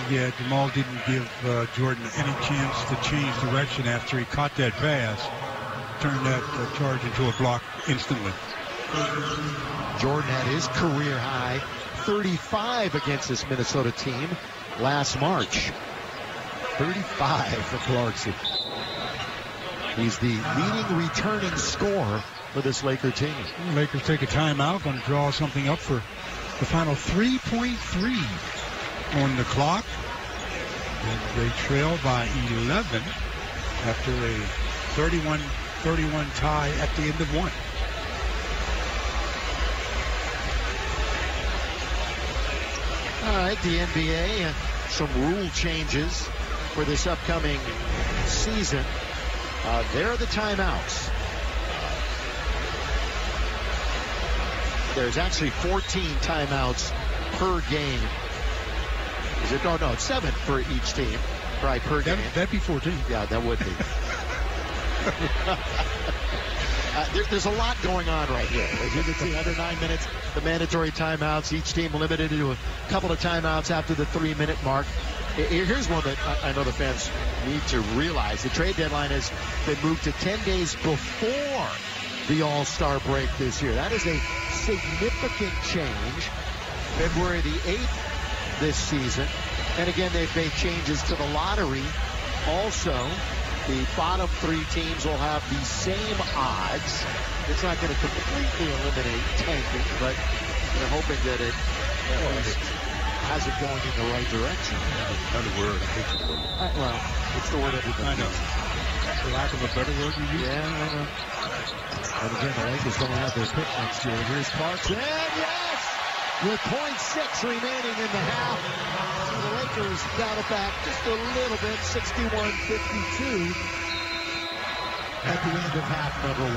Yeah, Jamal didn't give Jordan any chance to change direction after he caught that pass. turn that charge into a block instantly.
Jordan had his career high 35 against this Minnesota team last March. 35 for Clarkson. He's the leading returning scorer for this Laker team.
The Lakers take a timeout, going to draw something up for the final 3.3 on the clock. And they trail by 11 after a 31-31 tie at the end of one.
All right, the NBA, some rule changes for this upcoming season. There are the timeouts. There's actually 14 timeouts per game. Is it? No, it's 7 for each team. Right, per game.
That'd be 14.
Yeah, that would be. There's a lot going on right here. As you can see, under 9 minutes, the mandatory timeouts. Each team limited to a couple of timeouts after the 3-minute mark. Here's one that I know the fans need to realize. The trade deadline has been moved to 10 days before the All-Star break this year. That is a significant change. February the 8th this season. And again, they've made changes to the lottery. Also, the bottom 3 teams will have the same odds. It's not going to completely eliminate tanking, but they're hoping that it has it going in the right direction.
Another word. I hate the word.
Well, it's the word everybody
I know. For lack of a better word, you use.
Yeah, I know. And again, the Lakers don't have their pick next year. Here's Clarkson. And yes! With 0.6 remaining in the half. The Lakers got it back just a little bit, 61-52 at the end of half number 1.